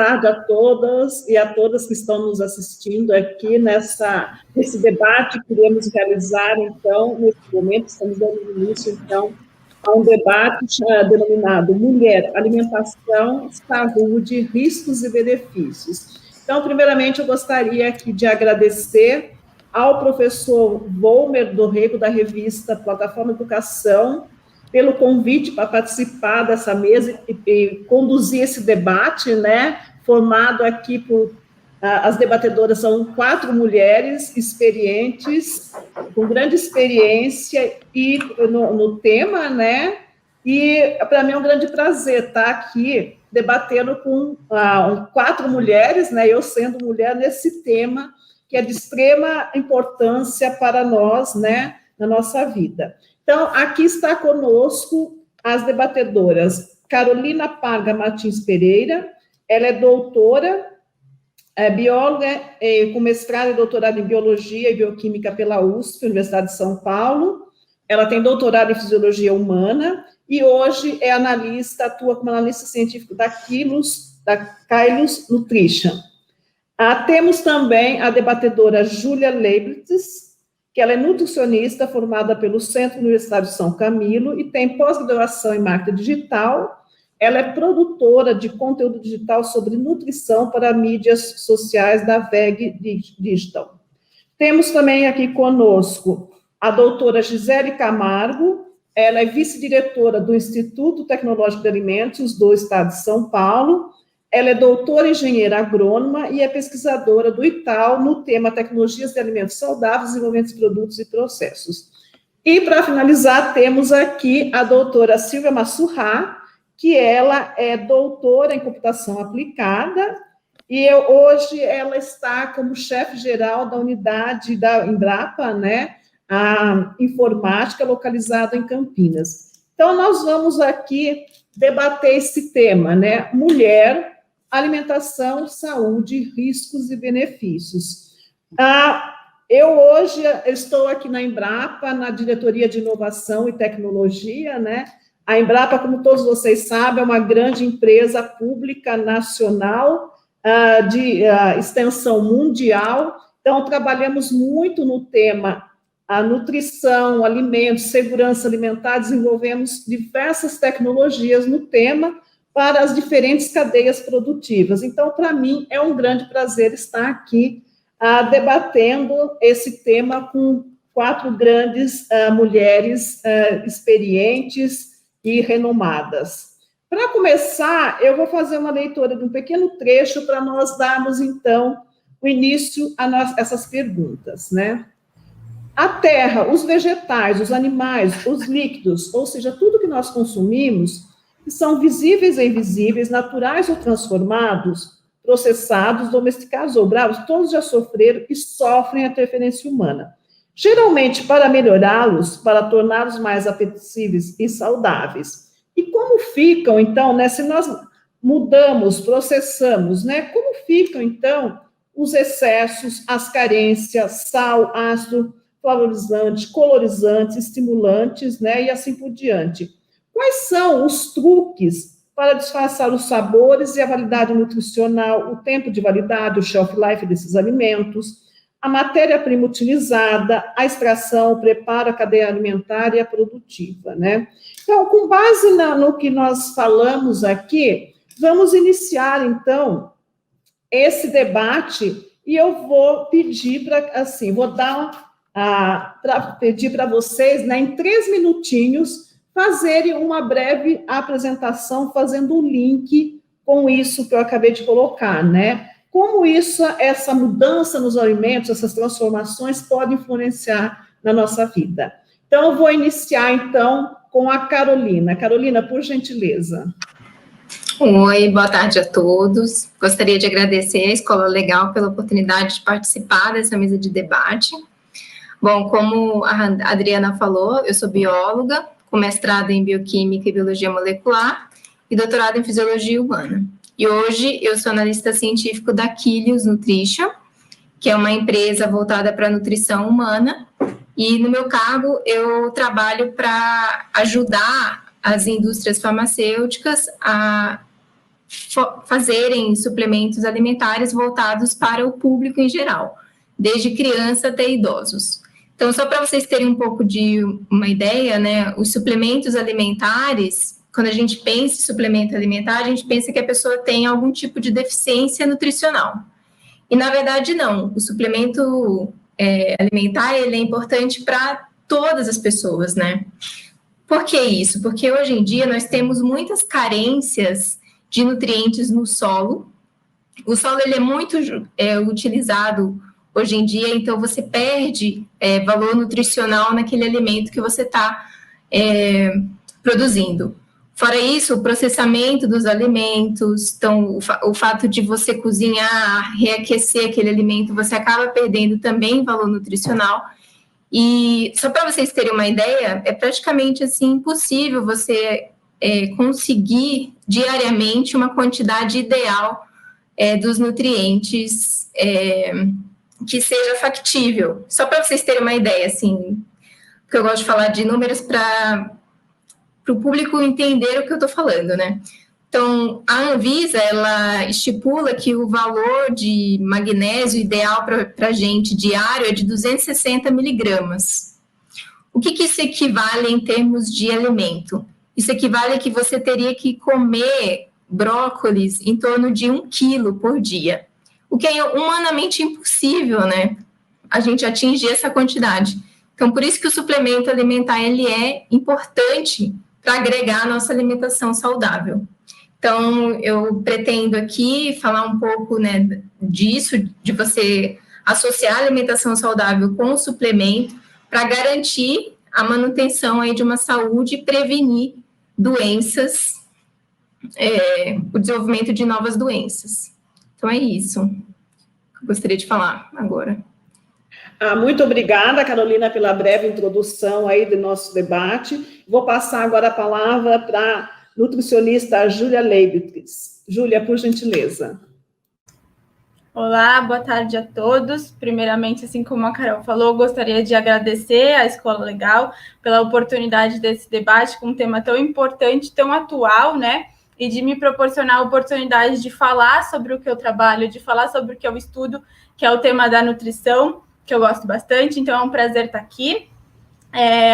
tarde a todas e a todas que estão nos assistindo aqui nesse debate que iremos realizar, então, nesse momento, estamos dando início, então, a um debate denominado Mulher, Alimentação, Saúde, Riscos e Benefícios. Então, primeiramente, eu gostaria aqui de agradecer ao professor Volmer Dorrego, da revista Plataforma Educação, pelo convite para participar dessa mesa e conduzir esse debate, né, formado aqui por, as debatedoras são 4 mulheres experientes, com grande experiência e no tema, né, e para mim é um grande prazer estar aqui debatendo com 4 mulheres, né, eu sendo mulher nesse tema, que é de extrema importância para nós, né, na nossa vida. Então, aqui está conosco as debatedoras Carolina Parga Martins Pereira, ela é doutora, bióloga com mestrado e doutorado em Biologia e Bioquímica pela USP, Universidade de São Paulo, ela tem doutorado em Fisiologia Humana e hoje é analista, atua como analista científico da Kailus Nutrition. Temos também a debatedora Júlia Leibniz, que ela é nutricionista formada pelo Centro Universitário de São Camilo e tem pós-graduação em marketing digital. Ela é produtora de conteúdo digital sobre nutrição para mídias sociais da VEG Digital. Temos também aqui conosco a doutora Gisele Camargo, ela é vice-diretora do Instituto Tecnológico de Alimentos do Estado de São Paulo. Ela é doutora engenheira agrônoma e é pesquisadora do ITAL no tema Tecnologias de Alimentos Saudáveis, Desenvolvimento de Produtos e Processos. E, para finalizar, temos aqui a doutora Silvia Massurrá, que ela é doutora em computação aplicada e hoje ela está como chefe geral da unidade da Embrapa, né, a informática localizada em Campinas. Então, nós vamos aqui debater esse tema, né, mulher, alimentação, saúde, riscos e benefícios. Eu hoje estou aqui na Embrapa, na Diretoria de Inovação e Tecnologia, né? A Embrapa, como todos vocês sabem, é uma grande empresa pública nacional de extensão mundial. Então, trabalhamos muito no tema a nutrição, alimentos, segurança alimentar, desenvolvemos diversas tecnologias no tema para as diferentes cadeias produtivas. Então, para mim, é um grande prazer estar aqui debatendo esse tema com 4 grandes mulheres experientes e renomadas. Para começar, eu vou fazer uma leitura de um pequeno trecho para nós darmos, então, o início a essas perguntas, né? A terra, os vegetais, os animais, os líquidos, ou seja, tudo que nós consumimos, que são visíveis e invisíveis, naturais ou transformados, processados, domesticados ou bravos, todos já sofreram e sofrem a interferência humana. Geralmente para melhorá-los, para torná-los mais apetecíveis e saudáveis. E como ficam, então, né, se nós mudamos, processamos, né, como ficam, então, os excessos, as carências, sal, ácido, flavorizantes, colorizantes, estimulantes, né, e assim por diante. Quais são os truques para disfarçar os sabores e a validade nutricional, o tempo de validade, o shelf life desses alimentos, a matéria-prima utilizada, a extração, o preparo, a cadeia alimentar e a produtiva, né? Então, com base no que nós falamos aqui, vamos iniciar, então, esse debate e eu vou pedir para, assim, vou dar pedir para vocês, né, em 3 minutinhos, fazerem uma breve apresentação, fazendo um link com isso que eu acabei de colocar, né? Como essa mudança nos alimentos, essas transformações podem influenciar na nossa vida. Então, eu vou iniciar, então, com a Carolina. Carolina, por gentileza. Oi, boa tarde a todos. Gostaria de agradecer à Escola Legal pela oportunidade de participar dessa mesa de debate. Bom, como a Adriana falou, eu sou bióloga, com mestrado em Bioquímica e Biologia Molecular e doutorado em Fisiologia Humana. E hoje eu sou analista científico da Kailus Nutrition, que é uma empresa voltada para a nutrição humana, e no meu cargo eu trabalho para ajudar as indústrias farmacêuticas a fazerem suplementos alimentares voltados para o público em geral, desde criança até idosos. Então, só para vocês terem um pouco de uma ideia, né, os suplementos alimentares, quando a gente pensa em suplemento alimentar, a gente pensa que a pessoa tem algum tipo de deficiência nutricional. E, na verdade, não. O suplemento alimentar, ele é importante para todas as pessoas, né? Por que isso? Porque hoje em dia nós temos muitas carências de nutrientes no solo. O solo, ele é muito utilizado hoje em dia, então você perde valor nutricional naquele alimento que você está produzindo. Fora isso, o processamento dos alimentos, então o fato de você cozinhar, reaquecer aquele alimento, você acaba perdendo também valor nutricional. E só para vocês terem uma ideia, é praticamente assim impossível você conseguir diariamente uma quantidade ideal dos nutrientes que seja factível. Só para vocês terem uma ideia, assim, porque eu gosto de falar de números para o público entender o que eu estou falando, né? Então, a Anvisa, ela estipula que o valor de magnésio ideal para a gente diário é de 260 miligramas. O que isso equivale em termos de alimento? Isso equivale a que você teria que comer brócolis em torno de 1 quilo por dia, o que é humanamente impossível, né? A gente atingir essa quantidade. Então, por isso que o suplemento alimentar, ele é importante para agregar a nossa alimentação saudável. Então, eu pretendo aqui falar um pouco, né, disso, de você associar a alimentação saudável com o suplemento para garantir a manutenção aí de uma saúde e prevenir doenças, o desenvolvimento de novas doenças. Então, é isso que eu gostaria de falar agora. Muito obrigada, Carolina, pela breve introdução aí do nosso debate. Vou passar agora a palavra para a nutricionista Júlia Leibniz. Júlia, por gentileza. Olá, boa tarde a todos. Primeiramente, assim como a Carol falou, gostaria de agradecer à Escola Legal pela oportunidade desse debate com um tema tão importante, tão atual, né? E de me proporcionar a oportunidade de falar sobre o que eu trabalho, de falar sobre o que eu estudo, que é o tema da nutrição, que eu gosto bastante, então é um prazer estar aqui.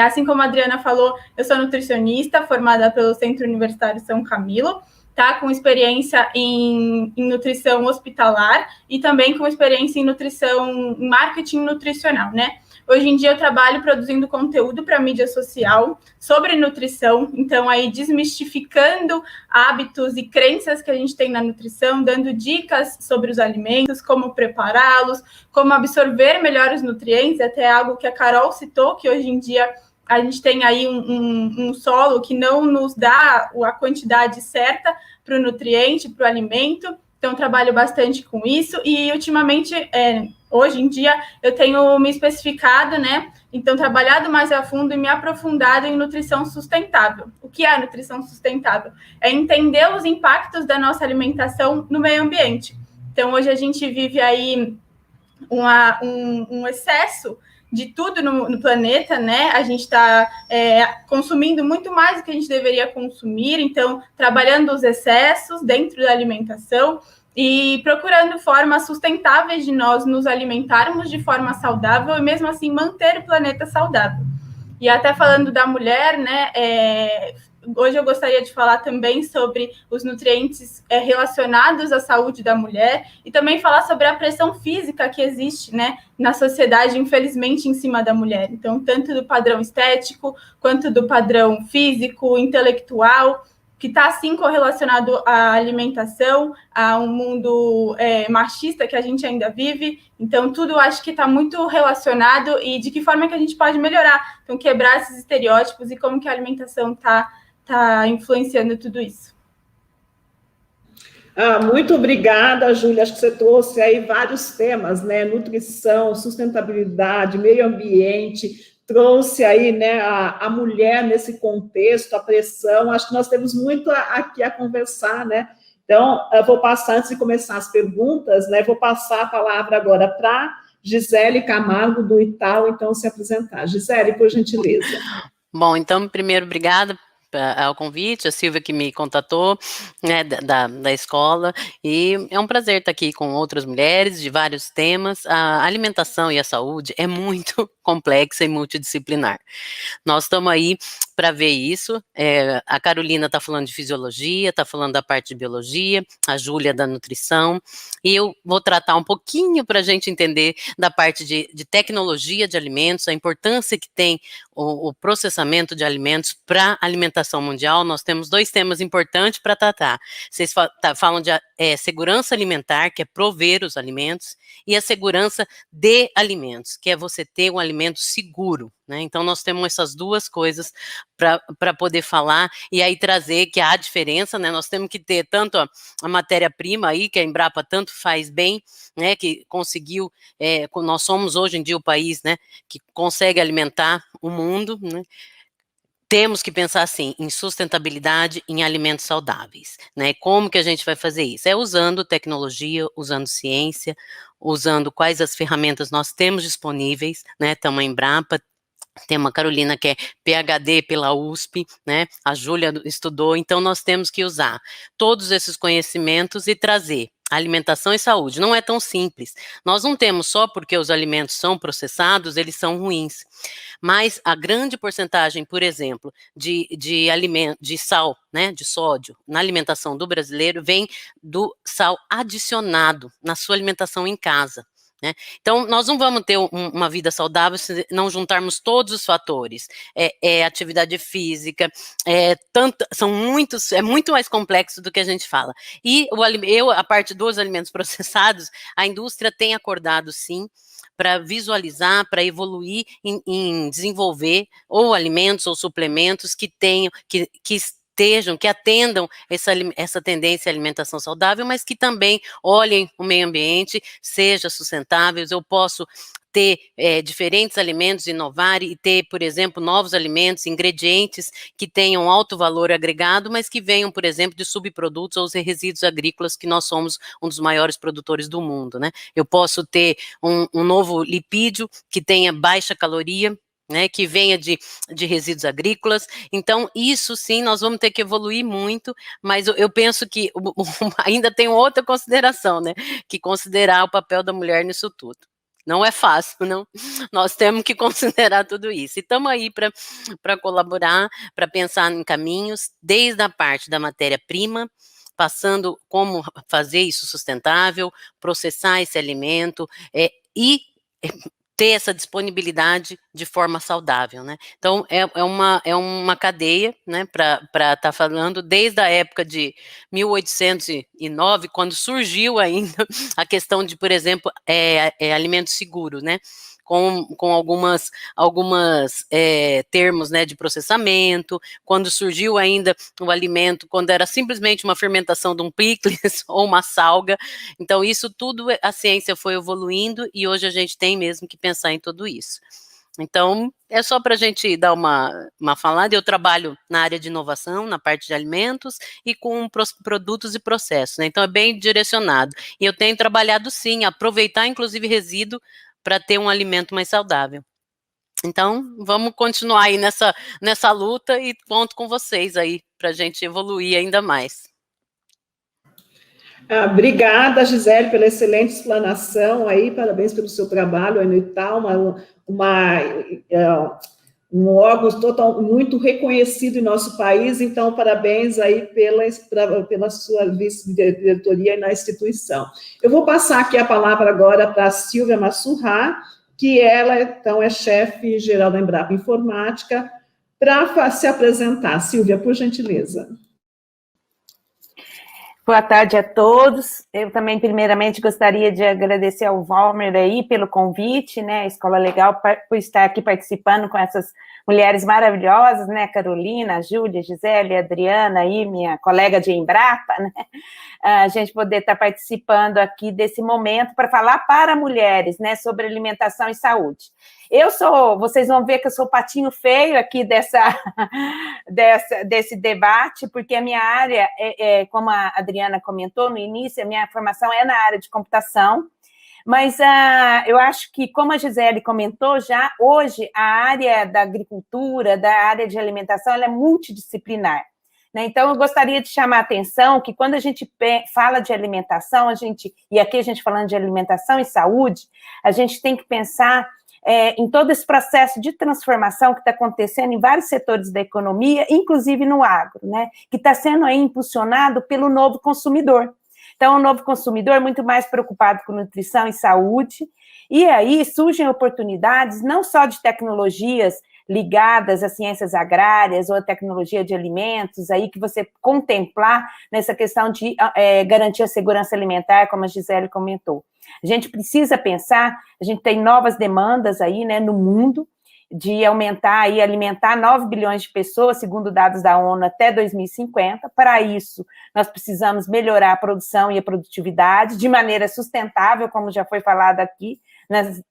Assim como a Adriana falou, eu sou nutricionista, formada pelo Centro Universitário São Camilo, tá? Com experiência em nutrição hospitalar e também com experiência em nutrição, em marketing nutricional, né? Hoje em dia eu trabalho produzindo conteúdo para mídia social sobre nutrição, então aí desmistificando hábitos e crenças que a gente tem na nutrição, dando dicas sobre os alimentos, como prepará-los, como absorver melhor os nutrientes, até algo que a Carol citou, que hoje em dia a gente tem aí um solo que não nos dá a quantidade certa para o nutriente, para o alimento, então trabalho bastante com isso e ultimamente... Hoje em dia, eu tenho me especificado, né? Então, trabalhado mais a fundo e me aprofundado em nutrição sustentável. O que é nutrição sustentável? É entender os impactos da nossa alimentação no meio ambiente. Então, hoje a gente vive aí um excesso de tudo no planeta, né? A gente está consumindo muito mais do que a gente deveria consumir. Então, trabalhando os excessos dentro da alimentação e procurando formas sustentáveis de nós nos alimentarmos de forma saudável e mesmo assim manter o planeta saudável. E até falando da mulher, né, hoje eu gostaria de falar também sobre os nutrientes relacionados à saúde da mulher e também falar sobre a pressão física que existe, né, na sociedade, infelizmente, em cima da mulher. Então, tanto do padrão estético quanto do padrão físico, intelectual, que está, sim, correlacionado à alimentação, a um mundo machista que a gente ainda vive. Então, tudo acho que está muito relacionado e de que forma que a gente pode melhorar. Então, quebrar esses estereótipos e como que a alimentação está influenciando tudo isso. Muito obrigada, Júlia. Acho que você trouxe aí vários temas, né? Nutrição, sustentabilidade, meio ambiente, trouxe aí, né, a mulher nesse contexto, a pressão. Acho que nós temos muito aqui a conversar, né? Então, eu vou passar, antes de começar as perguntas, né, vou passar a palavra agora para Gisele Camargo, do Itaú, então, se apresentar. Gisele, por gentileza. Bom, então, primeiro, obrigada ao convite, a Silvia que me contatou, né, da escola, e é um prazer estar aqui com outras mulheres de vários temas. A alimentação e a saúde é muito complexa e multidisciplinar. Nós estamos aí para ver isso. A Carolina está falando de fisiologia, está falando da parte de biologia, a Júlia da nutrição, e eu vou tratar um pouquinho para a gente entender da parte de tecnologia de alimentos, a importância que tem o processamento de alimentos para a alimentação mundial. Nós temos 2 temas importantes para tratar. Vocês falam de segurança alimentar, que é prover os alimentos, e a segurança de alimentos, que é você ter um alimento seguro, né? Então, nós temos essas 2 coisas para poder falar, e aí trazer que há diferença, né? Nós temos que ter tanto a matéria-prima aí, que a Embrapa tanto faz bem, né? Que conseguiu, nós somos hoje em dia o país, né? Que consegue alimentar o mundo, né? Temos que pensar, assim, em sustentabilidade, em alimentos saudáveis, né? Como que a gente vai fazer isso? É usando tecnologia, usando ciência, usando quais as ferramentas nós temos disponíveis, né? Tamo em Embrapa, tem uma Carolina que é PhD pela USP, né? A Júlia estudou, então nós temos que usar todos esses conhecimentos e trazer alimentação e saúde. Não é tão simples. Nós não temos só porque os alimentos são processados, eles são ruins. Mas a grande porcentagem, por exemplo, de sal, né, de sódio, na alimentação do brasileiro, vem do sal adicionado na sua alimentação em casa, né? Então, nós não vamos ter uma vida saudável se não juntarmos todos os fatores. Atividade física, é muito mais complexo do que a gente fala. E a parte dos alimentos processados, a indústria tem acordado, sim, para visualizar, para evoluir em desenvolver ou alimentos ou suplementos que tenham, que atendam essa tendência à alimentação saudável, mas que também olhem o meio ambiente, sejam sustentáveis. Eu posso ter diferentes alimentos, inovar e ter, por exemplo, novos alimentos, ingredientes que tenham alto valor agregado, mas que venham, por exemplo, de subprodutos ou resíduos agrícolas, que nós somos um dos maiores produtores do mundo, né? Eu posso ter um novo lipídio que tenha baixa caloria, né, que venha de resíduos agrícolas. Então, isso sim, nós vamos ter que evoluir muito, mas eu penso que ainda tem outra consideração, né, que considerar o papel da mulher nisso tudo. Não é fácil, não. Nós temos que considerar tudo isso. E estamos aí para colaborar, para pensar em caminhos, desde a parte da matéria-prima, passando como fazer isso sustentável, processar esse alimento, e ter essa disponibilidade de forma saudável, né? Então, é uma cadeia, né, para estar falando, desde a época de 1809, quando surgiu ainda a questão de, por exemplo, alimento seguro, né? Com algumas termos, né, de processamento, quando surgiu ainda o alimento, quando era simplesmente uma fermentação de um picles ou uma salga. Então, isso tudo, a ciência foi evoluindo e hoje a gente tem mesmo que pensar em tudo isso. Então, é só para a gente dar uma falada. Eu trabalho na área de inovação, na parte de alimentos e com produtos e processos, né? Então, é bem direcionado. E eu tenho trabalhado, sim, aproveitar, inclusive, resíduo para ter um alimento mais saudável. Então, vamos continuar aí nessa luta e conto com vocês aí para a gente evoluir ainda mais. Obrigada, Gisele, pela excelente explanação aí, parabéns pelo seu trabalho aí no Itaú, um órgão muito reconhecido em nosso país, então parabéns aí pela sua vice-diretoria na instituição. Eu vou passar aqui a palavra agora para a Silvia Massurra, que ela, então, é chefe geral da Embrapa Informática, para se apresentar. Silvia, por gentileza. Boa tarde a todos. Eu também, primeiramente, gostaria de agradecer ao Valmer aí pelo convite, né, a Escola Legal, por estar aqui participando com essas mulheres maravilhosas, né, Carolina, Júlia, Gisele, Adriana, aí, minha colega de Embrapa, né, a gente poder estar participando aqui desse momento para falar para mulheres, né, sobre alimentação e saúde. Vocês vão ver que eu sou o patinho feio aqui desse debate, porque a minha área, como a Adriana comentou no início, a minha formação é na área de computação, Mas eu acho que, como a Gisele comentou já, hoje a área da agricultura, da área de alimentação, ela é multidisciplinar. Né? Então, eu gostaria de chamar a atenção que quando a gente fala de alimentação, e aqui a gente falando de alimentação e saúde, a gente tem que pensar em todo esse processo de transformação que está acontecendo em vários setores da economia, inclusive no agro, né? Que está sendo aí impulsionado pelo novo consumidor. Então, o novo consumidor é muito mais preocupado com nutrição e saúde, e aí surgem oportunidades não só de tecnologias ligadas às ciências agrárias ou à tecnologia de alimentos, aí que você contemplar nessa questão de garantir a segurança alimentar, como a Gisele comentou. A gente precisa pensar, a gente tem novas demandas aí, né, no mundo, de aumentar e alimentar 9 bilhões de pessoas, segundo dados da ONU, até 2050. Para isso, nós precisamos melhorar a produção e a produtividade de maneira sustentável, como já foi falado aqui,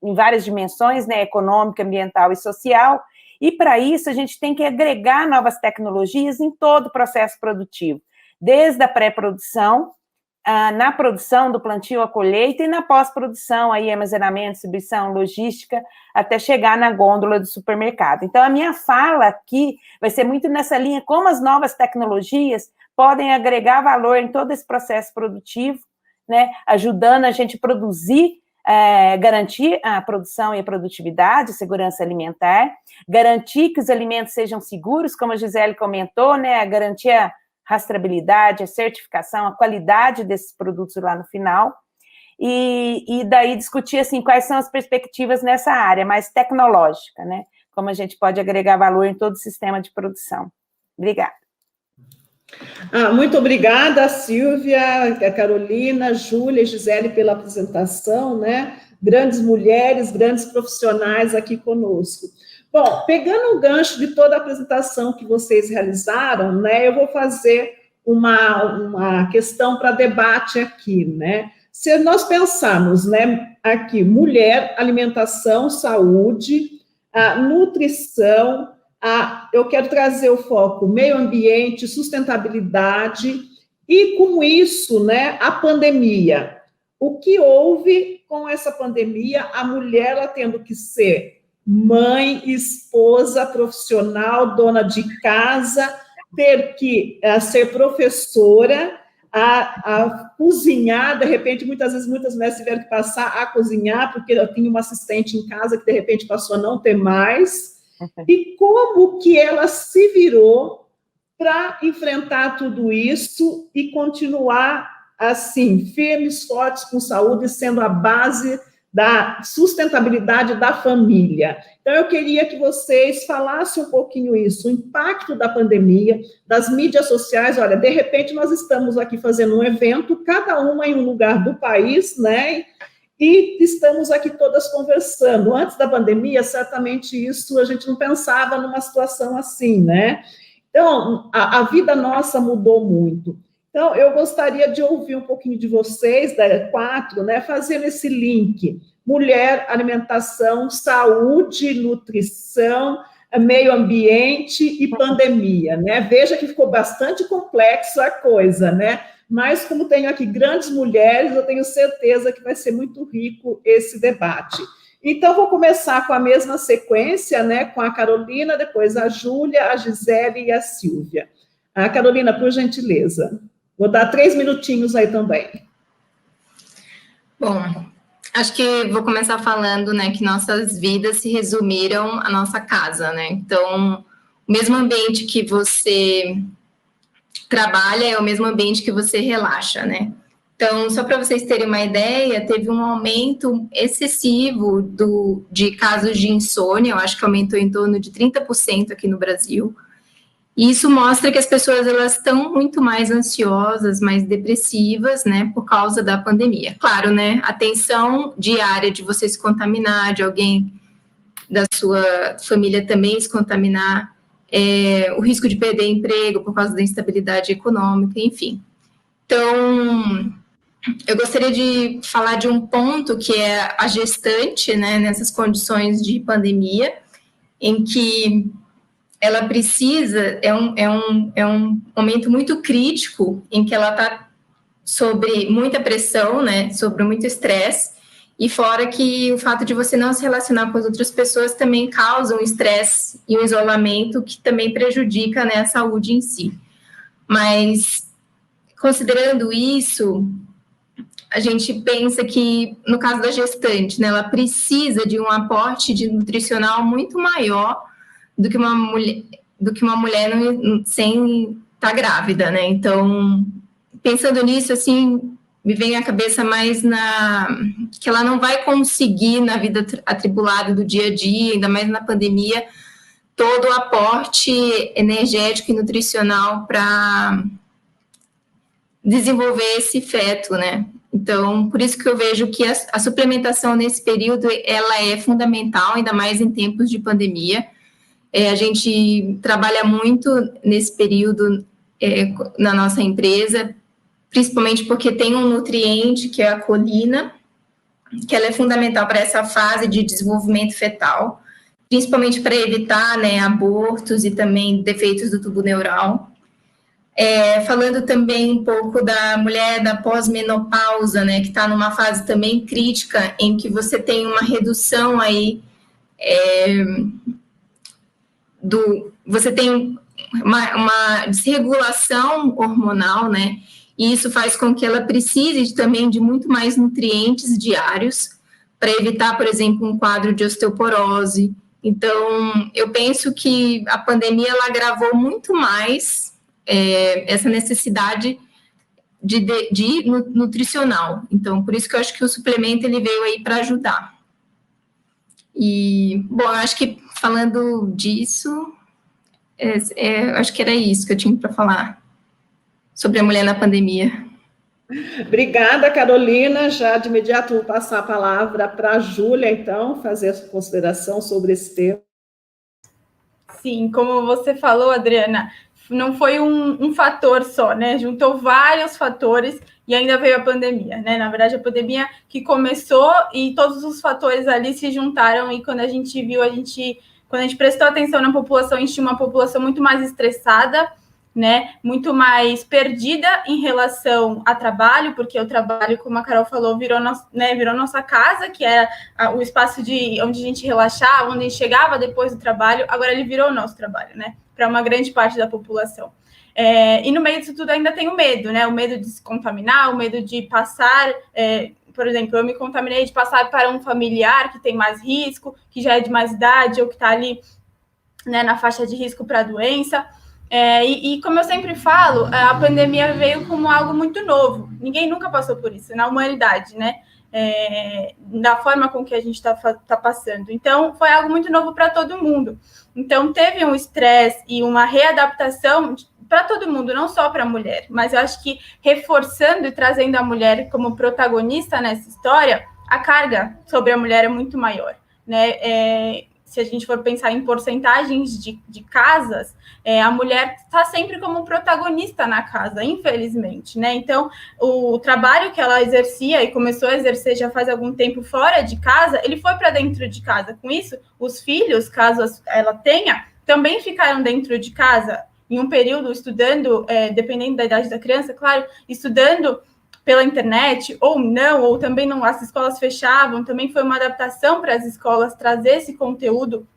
em várias dimensões, né, econômica, ambiental e social, e para isso a gente tem que agregar novas tecnologias em todo o processo produtivo, desde a pré-produção, na produção do plantio à colheita e na pós-produção, aí armazenamento, distribuição, logística, até chegar na gôndola do supermercado. Então, a minha fala aqui vai ser muito nessa linha, como as novas tecnologias podem agregar valor em todo esse processo produtivo, né, ajudando a gente a produzir, garantir a produção e a produtividade, segurança alimentar, garantir que os alimentos sejam seguros, como a Gisele comentou, né, garantir a rastreabilidade, a certificação, a qualidade desses produtos lá no final, e daí discutir, assim, quais são as perspectivas nessa área mais tecnológica, né, como a gente pode agregar valor em todo o sistema de produção. Obrigada. Muito obrigada, Silvia, Carolina, Júlia e Gisele pela apresentação, né, grandes mulheres, grandes profissionais aqui conosco. Bom, pegando o gancho de toda a apresentação que vocês realizaram, né, eu vou fazer uma questão para debate aqui, né? Se nós pensarmos, né, aqui, mulher, alimentação, saúde, nutrição, eu quero trazer o foco meio ambiente, sustentabilidade, e com isso, né, a pandemia. O que houve com essa pandemia? A mulher ela tendo que ser mãe, esposa, profissional, dona de casa, ter que ser professora, a cozinhar, de repente, muitas mulheres tiveram que passar a cozinhar, porque eu tinha uma assistente em casa que, de repente, passou a não ter mais, e como que ela se virou para enfrentar tudo isso e continuar, assim, firmes, fortes, com saúde, sendo a base da sustentabilidade da família. Então, eu queria que vocês falassem um pouquinho isso, o impacto da pandemia, das mídias sociais. Olha, de repente, nós estamos aqui fazendo um evento, cada uma em um lugar do país, né, e estamos aqui todas conversando. Antes da pandemia, certamente isso, a gente não pensava numa situação assim, né? Então, a vida nossa mudou muito. Então, eu gostaria de ouvir um pouquinho de vocês, da 4, né, fazendo esse link, mulher, alimentação, saúde, nutrição, meio ambiente e pandemia, né? Veja que ficou bastante complexo a coisa, né? Mas como tenho aqui grandes mulheres, eu tenho certeza que vai ser muito rico esse debate. Então, vou começar com a mesma sequência, né, com a Carolina, depois a Júlia, a Gisele e a Silvia. A Carolina, por gentileza. Vou dar 3 minutinhos aí também. Bom, acho que vou começar falando, né, que nossas vidas se resumiram à nossa casa, né? Então, o mesmo ambiente que você trabalha é o mesmo ambiente que você relaxa, né? Então, só para vocês terem uma ideia, teve um aumento excessivo de casos de insônia, eu acho que aumentou em torno de 30% aqui no Brasil. E isso mostra que as pessoas elas estão muito mais ansiosas, mais depressivas, né, por causa da pandemia. Claro, né, a tensão diária de você se contaminar, de alguém da sua família também se contaminar, o risco de perder emprego por causa da instabilidade econômica, enfim. Então, eu gostaria de falar de um ponto que é a gestante, né, nessas condições de pandemia, em que ela precisa, é um momento muito crítico em que ela está sobre muita pressão, né, sobre muito estresse, E fora que o fato de você não se relacionar com as outras pessoas também causa um estresse e um isolamento que também prejudica, né, a saúde em si. Mas, considerando isso, a gente pensa que, no caso da gestante, né, ela precisa de um aporte nutricional muito maior do que uma mulher sem estar grávida, né? Então, pensando nisso, assim, me vem à cabeça mais que ela não vai conseguir, na vida atribulada do dia a dia, ainda mais na pandemia, todo o aporte energético e nutricional para desenvolver esse feto, né? Então, por isso que eu vejo que a suplementação nesse período, ela é fundamental, ainda mais em tempos de pandemia. A gente trabalha muito nesse período na nossa empresa, principalmente porque tem um nutriente, que é a colina, que ela é fundamental para essa fase de desenvolvimento fetal, principalmente para evitar, né, abortos e também defeitos do tubo neural. Falando também um pouco da mulher da pós-menopausa, né, que está numa fase também crítica, em que você tem uma redução aí você tem uma desregulação hormonal, né, e isso faz com que ela precise também de muito mais nutrientes diários para evitar, por exemplo, um quadro de osteoporose. Então, eu penso que a pandemia ela agravou muito mais essa necessidade de nutricional. Então, por isso que eu acho que o suplemento ele veio aí para ajudar. E, bom, eu acho que falando disso, acho que era isso que eu tinha para falar sobre a mulher na pandemia. Obrigada, Carolina. Já de imediato vou passar a palavra para a Júlia, então, fazer a sua consideração sobre esse tema. Sim, como você falou, Adriana, não foi um fator só, né? Juntou vários fatores e ainda veio a pandemia, né? Na verdade, a pandemia que começou e todos os fatores ali se juntaram e quando a gente viu, quando a gente prestou atenção na população, a gente tinha uma população muito mais estressada, né, muito mais perdida em relação a trabalho, porque o trabalho, como a Carol falou, virou nossa casa, que era o espaço onde a gente relaxava, onde a gente chegava depois do trabalho, agora ele virou o nosso trabalho, né, para uma grande parte da população. E no meio disso tudo ainda tem o medo, né, o medo de se contaminar, o medo de passar, por exemplo, eu me contaminei de passar para um familiar que tem mais risco, que já é de mais idade ou que está ali, né, na faixa de risco para a doença. E como eu sempre falo, a pandemia veio como algo muito novo. Ninguém nunca passou por isso na humanidade, né? Da forma com que a gente está passando. Então, foi algo muito novo para todo mundo. Então, teve um estresse e uma readaptação para todo mundo, não só para a mulher. Mas eu acho que reforçando e trazendo a mulher como protagonista nessa história, a carga sobre a mulher é muito maior, né? Se a gente for pensar em porcentagens de casas, a mulher está sempre como protagonista na casa, infelizmente, né? Então, o trabalho que ela exercia e começou a exercer já faz algum tempo fora de casa, ele foi para dentro de casa. Com isso, os filhos, caso ela tenha, também ficaram dentro de casa, em um período estudando, dependendo da idade da criança, claro, estudando pela internet, ou não, ou também não, as escolas fechavam, também foi uma adaptação para as escolas trazer esse conteúdo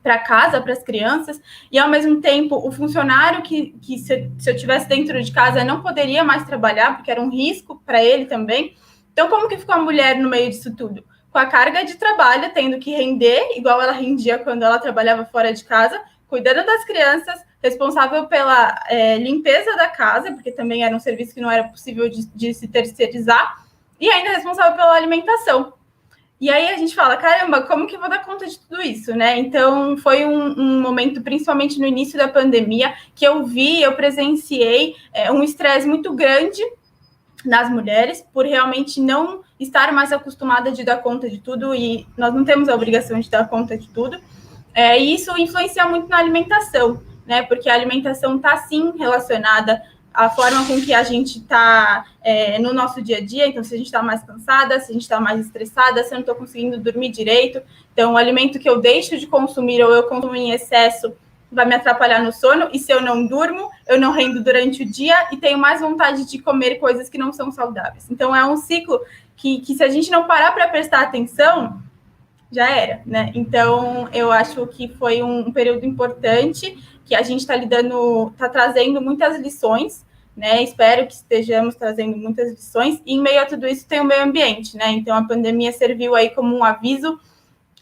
para casa, para as crianças, e ao mesmo tempo, o funcionário que se eu tivesse dentro de casa, não poderia mais trabalhar, porque era um risco para ele também. Então, como que ficou a mulher no meio disso tudo? Com a carga de trabalho, tendo que render, igual ela rendia quando ela trabalhava fora de casa, cuidando das crianças, responsável pela limpeza da casa, porque também era um serviço que não era possível de se terceirizar, e ainda responsável pela alimentação. E aí a gente fala, caramba, como que eu vou dar conta de tudo isso, né? Então, foi um momento, principalmente no início da pandemia, que eu presenciei um estresse muito grande nas mulheres, por realmente não estar mais acostumada de dar conta de tudo, e nós não temos a obrigação de dar conta de tudo. E isso influencia muito na alimentação, né? Porque a alimentação está, sim, relacionada à forma com que a gente está no nosso dia a dia. Então, se a gente está mais cansada, se a gente está mais estressada, se eu não estou conseguindo dormir direito. Então, o alimento que eu deixo de consumir ou eu consumo em excesso vai me atrapalhar no sono. E se eu não durmo, eu não rendo durante o dia e tenho mais vontade de comer coisas que não são saudáveis. Então, é um ciclo que se a gente não parar para prestar atenção, já era, né? Então, eu acho que foi um período importante, que a gente está trazendo muitas lições, né? Espero que estejamos trazendo muitas lições, e em meio a tudo isso tem o meio ambiente, né? Então, a pandemia serviu aí como um aviso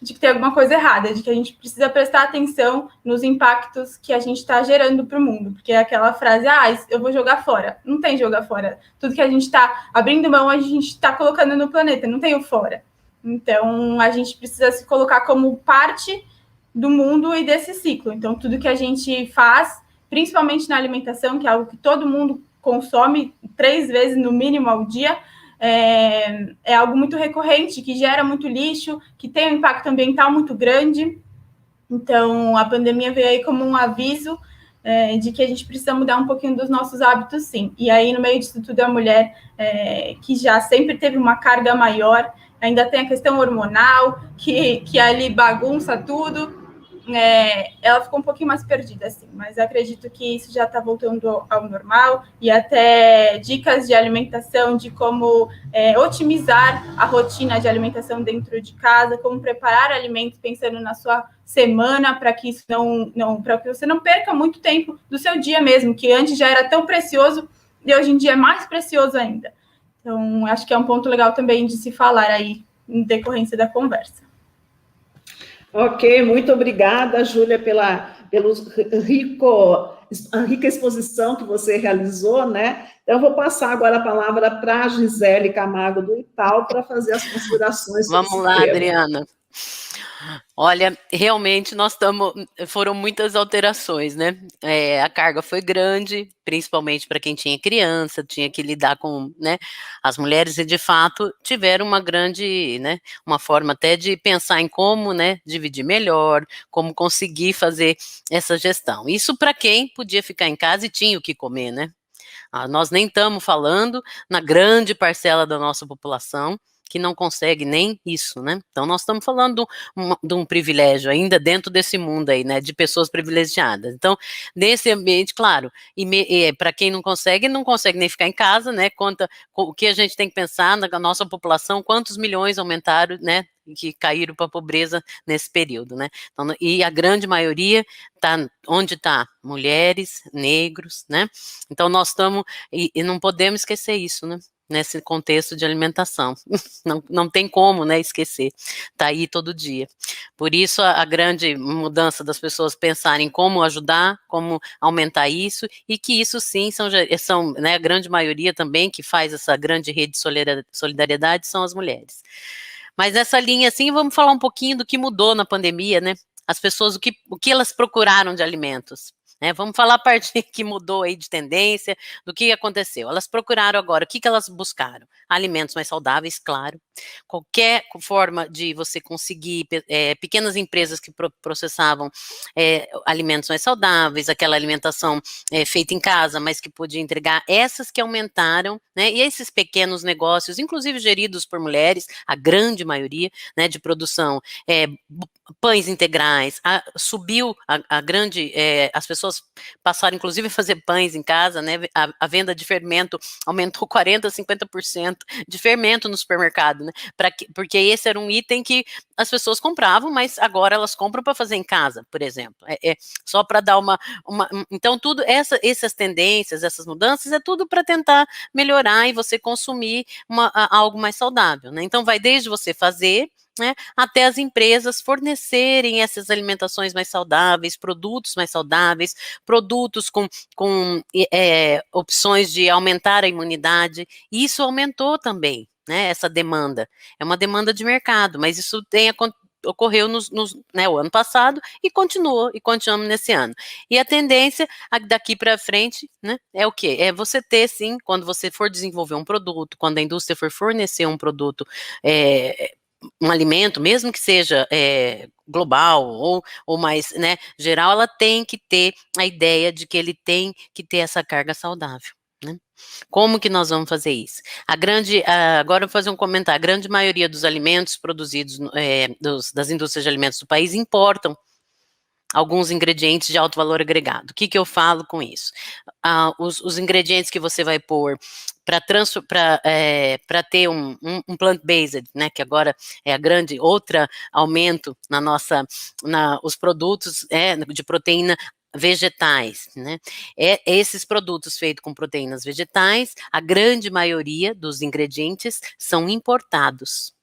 de que tem alguma coisa errada, de que a gente precisa prestar atenção nos impactos que a gente está gerando para o mundo, porque é aquela frase, eu vou jogar fora. Não tem jogar fora. Tudo que a gente está abrindo mão, a gente está colocando no planeta, não tem o fora. Então, a gente precisa se colocar como parte do mundo e desse ciclo. Então, tudo que a gente faz, principalmente na alimentação, que é algo que todo mundo consome 3 vezes no mínimo ao dia, é algo muito recorrente, que gera muito lixo, que tem um impacto ambiental muito grande. Então, a pandemia veio aí como um aviso de que a gente precisa mudar um pouquinho dos nossos hábitos, sim. E aí, no meio disso tudo, a mulher que já sempre teve uma carga maior, ainda tem a questão hormonal, que ali bagunça tudo, ela ficou um pouquinho mais perdida, assim, mas acredito que isso já está voltando ao normal, e até dicas de alimentação, de como otimizar a rotina de alimentação dentro de casa, como preparar alimentos pensando na sua semana, para que isso para que você não perca muito tempo do seu dia mesmo, que antes já era tão precioso, e hoje em dia é mais precioso ainda. Então, acho que é um ponto legal também de se falar aí, em decorrência da conversa. Ok, muito obrigada, Júlia, pela rica exposição que você realizou, né? Então, eu vou passar agora a palavra para a Gisele Camargo do Itaú para fazer as considerações. Vamos lá, tema. Adriana. Olha, realmente foram muitas alterações, né? A carga foi grande, principalmente para quem tinha criança, tinha que lidar com, né, as mulheres, e de fato tiveram uma grande, né, uma forma até de pensar em como, né, dividir melhor, como conseguir fazer essa gestão. Isso para quem podia ficar em casa e tinha o que comer, né? Nós nem estamos falando na grande parcela da nossa população que não consegue nem isso, né? Então, nós estamos falando de um privilégio ainda dentro desse mundo aí, né, de pessoas privilegiadas. Então, nesse ambiente, claro, para quem não consegue nem ficar em casa, né, conta o que a gente tem que pensar na nossa população, quantos milhões aumentaram, né, que caíram para a pobreza nesse período, né? Então, e a grande maioria está onde está? Mulheres, negros, né? Então, nós estamos, e não podemos esquecer isso, né? Nesse contexto de alimentação, não tem como, né, esquecer, tá aí todo dia. Por isso, a grande mudança das pessoas pensarem como ajudar, como aumentar isso, e que isso sim são, né, a grande maioria também que faz essa grande rede de solidariedade são as mulheres. Mas nessa linha, assim, vamos falar um pouquinho do que mudou na pandemia, né, as pessoas, o que elas procuraram de alimentos. Vamos falar a parte que mudou aí de tendência, do que aconteceu. Elas procuraram agora, o que elas buscaram? Alimentos mais saudáveis, claro. Qualquer forma de você conseguir, pequenas empresas que processavam alimentos mais saudáveis, aquela alimentação feita em casa, mas que podia entregar, essas que aumentaram, né? E esses pequenos negócios, inclusive geridos por mulheres, a grande maioria, né, de produção, pães integrais, subiu a grande, as pessoas passaram inclusive a fazer pães em casa, né, a venda de fermento aumentou 40%, 50% de fermento no supermercado, né, porque esse era um item que as pessoas compravam, mas agora elas compram para fazer em casa, por exemplo, só para dar então tudo, essas tendências, essas mudanças, é tudo para tentar melhorar e você consumir algo mais saudável, né, então vai desde você fazer, né, até as empresas fornecerem essas alimentações mais saudáveis, produtos mais saudáveis, produtos com opções de aumentar a imunidade, e isso aumentou também, né, essa demanda, é uma demanda de mercado, mas isso ocorreu né, o ano passado e continuamos nesse ano. E a tendência daqui para frente, né, é o quê? É você ter, sim, quando você for desenvolver um produto, quando a indústria for fornecer um produto, um alimento, mesmo que seja global ou mais, né, geral, ela tem que ter a ideia de que ele tem que ter essa carga saudável, né? Como que nós vamos fazer isso? Agora eu vou fazer um comentário, a grande maioria dos alimentos produzidos das indústrias de alimentos do país importam alguns ingredientes de alto valor agregado. O que eu falo com isso? Os ingredientes que você vai pôr para ter um plant-based, né, que agora é a grande outra aumento os produtos de proteína vegetais, né? Esses produtos feitos com proteínas vegetais, a grande maioria dos ingredientes são importados.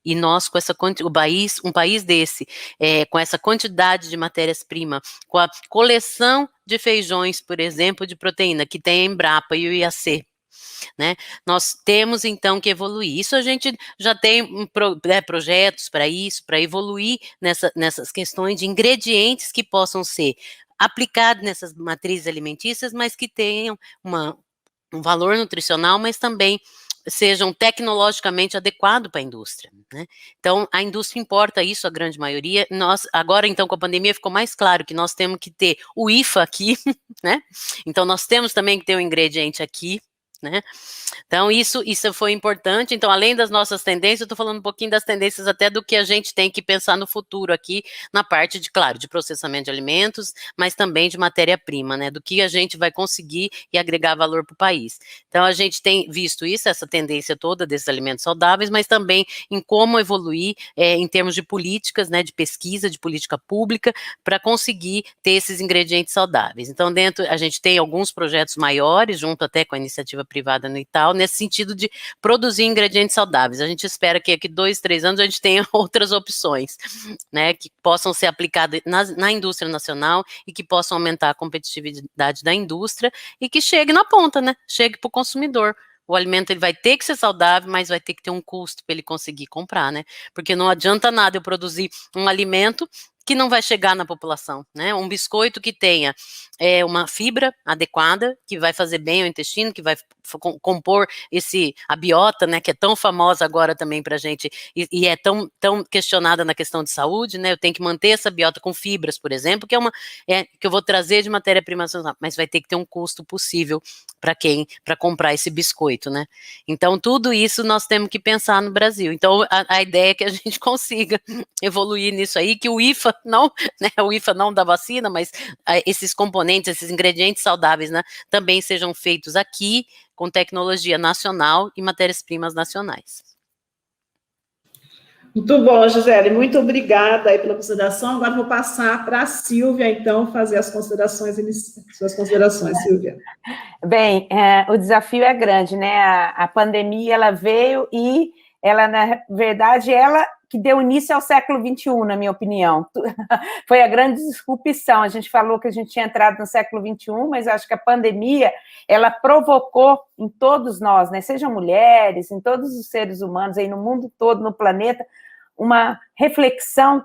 E nós, com um país desse, com essa quantidade de matérias-primas, com a coleção de feijões, por exemplo, de proteína, que tem a Embrapa e o IAC, né? Nós temos, então, que evoluir. Isso a gente já tem projetos para isso, para evoluir nessas questões de ingredientes que possam ser aplicados nessas matrizes alimentícias, mas que tenham um valor nutricional, mas também sejam tecnologicamente adequados para a indústria, né? Então, a indústria importa isso, a grande maioria. Agora, então, com a pandemia, ficou mais claro que nós temos que ter o IFA aqui, né? Então, nós temos também que ter o ingrediente aqui, né? Então, isso foi importante. Então, além das nossas tendências, eu estou falando um pouquinho das tendências até do que a gente tem que pensar no futuro aqui, na parte de processamento de alimentos, mas também de matéria-prima, né? Do que a gente vai conseguir e agregar valor para o país. Então, a gente tem visto isso, essa tendência toda desses alimentos saudáveis, mas também em como evoluir em termos de políticas, né? De pesquisa, de política pública, para conseguir ter esses ingredientes saudáveis. Então, a gente tem alguns projetos maiores, junto até com a iniciativa privada no Itaú, nesse sentido de produzir ingredientes saudáveis. A gente espera que aqui 2, 3 anos a gente tenha outras opções, né, que possam ser aplicadas na indústria nacional e que possam aumentar a competitividade da indústria e que chegue na ponta, né, chegue para o consumidor. O alimento ele vai ter que ser saudável, mas vai ter que ter um custo para ele conseguir comprar, né, porque não adianta nada eu produzir um alimento que não vai chegar na população, né? Um biscoito que tenha uma fibra adequada, que vai fazer bem ao intestino, que vai compor a biota, né? Que é tão famosa agora também pra gente e é tão questionada na questão de saúde, né? Eu tenho que manter essa biota com fibras, por exemplo, que que eu vou trazer de matéria-prima, mas vai ter que ter um custo possível para comprar esse biscoito, né? Então, tudo isso nós temos que pensar no Brasil. Então, a ideia é que a gente consiga evoluir nisso aí, que o IFA não, né, o IFA não da vacina, mas esses componentes, esses ingredientes saudáveis, né, também sejam feitos aqui, com tecnologia nacional e matérias-primas nacionais. Muito bom, Gisele, muito obrigada aí pela consideração. Agora vou passar para a Silvia, então, fazer as considerações iniciais. Suas considerações, Silvia. Bem, o desafio é grande, né? A pandemia, ela veio e ela, na verdade, ela que deu início ao século XXI, na minha opinião. Foi a grande disrupção. A gente falou que a gente tinha entrado no século XXI, mas acho que a pandemia, ela provocou em todos nós, né? Sejam mulheres, em todos os seres humanos, aí no mundo todo, no planeta, uma reflexão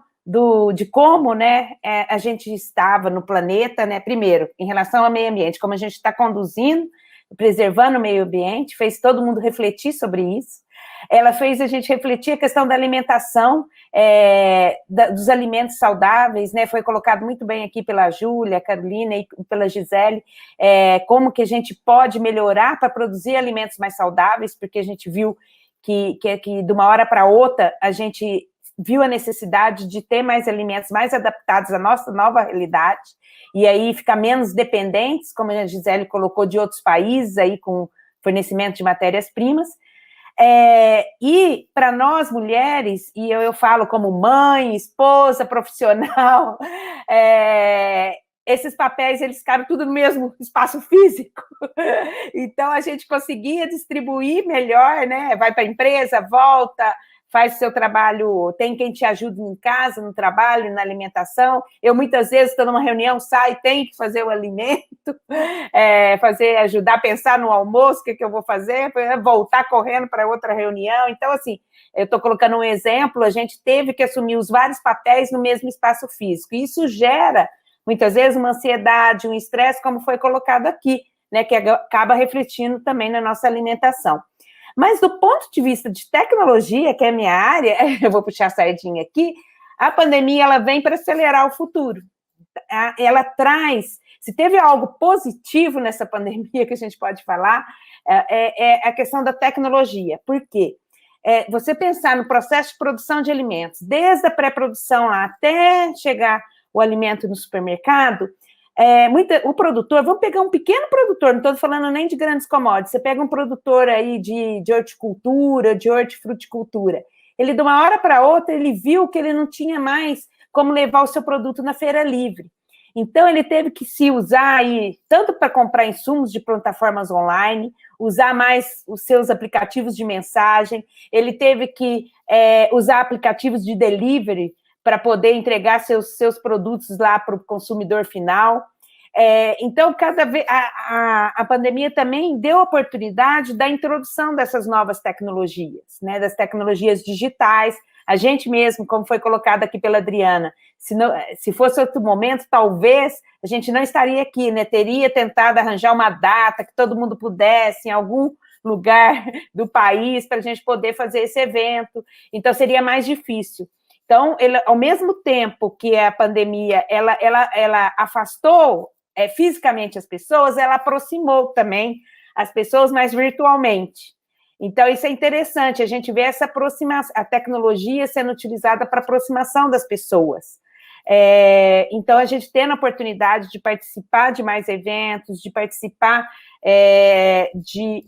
de como, né, a gente estava no planeta, né? Primeiro, em relação ao meio ambiente, como a gente está conduzindo, preservando o meio ambiente, fez todo mundo refletir sobre isso. Ela fez a gente refletir a questão da alimentação, dos alimentos saudáveis, né? Foi colocado muito bem aqui pela Júlia, Carolina e pela Gisele, como que a gente pode melhorar para produzir alimentos mais saudáveis, porque a gente viu que de uma hora para outra a gente viu a necessidade de ter mais alimentos mais adaptados à nossa nova realidade, e aí ficar menos dependentes, como a Gisele colocou, de outros países aí com fornecimento de matérias-primas. E para nós mulheres, e eu falo como mãe, esposa, profissional, esses papéis, eles cabem tudo no mesmo espaço físico, então a gente conseguia distribuir melhor, né? Vai para a empresa, volta, faz o seu trabalho, tem quem te ajude em casa, no trabalho, na alimentação. Eu, muitas vezes, estou numa reunião, saio, tenho que fazer o alimento, ajudar a pensar no almoço, o que eu vou fazer, voltar correndo para outra reunião. Então, assim, eu estou colocando um exemplo, a gente teve que assumir os vários papéis no mesmo espaço físico. E isso gera, muitas vezes, uma ansiedade, um estresse, como foi colocado aqui, né, que acaba refletindo também na nossa alimentação. Mas do ponto de vista de tecnologia, que é a minha área, eu vou puxar a sardinha aqui, a pandemia ela vem para acelerar o futuro. Ela traz, se teve algo positivo nessa pandemia que a gente pode falar, é a questão da tecnologia. Por quê? Você pensar no processo de produção de alimentos, desde a pré-produção lá até chegar o alimento no supermercado, o produtor, vamos pegar um pequeno produtor, não estou falando nem de grandes commodities, você pega um produtor aí de horticultura, de hortifruticultura, ele de uma hora para outra, ele viu que ele não tinha mais como levar o seu produto na feira livre. Então, ele teve que se usar aí, tanto para comprar insumos de plataformas online, usar mais os seus aplicativos de mensagem, ele teve que usar aplicativos de delivery para poder entregar seus produtos lá para o consumidor final. Então, cada vez a pandemia também deu oportunidade da introdução dessas novas tecnologias, né, das tecnologias digitais. A gente mesmo, como foi colocado aqui pela Adriana, se fosse outro momento, talvez a gente não estaria aqui, né? Teria tentado arranjar uma data que todo mundo pudesse, em algum lugar do país, para a gente poder fazer esse evento. Então, seria mais difícil. Então, ao mesmo tempo que a pandemia ela afastou fisicamente as pessoas, ela aproximou também as pessoas, mas virtualmente. Então, isso é interessante, a gente vê essa aproximação, a tecnologia sendo utilizada para aproximação das pessoas. Então, a gente tendo a oportunidade de participar de mais eventos, de participar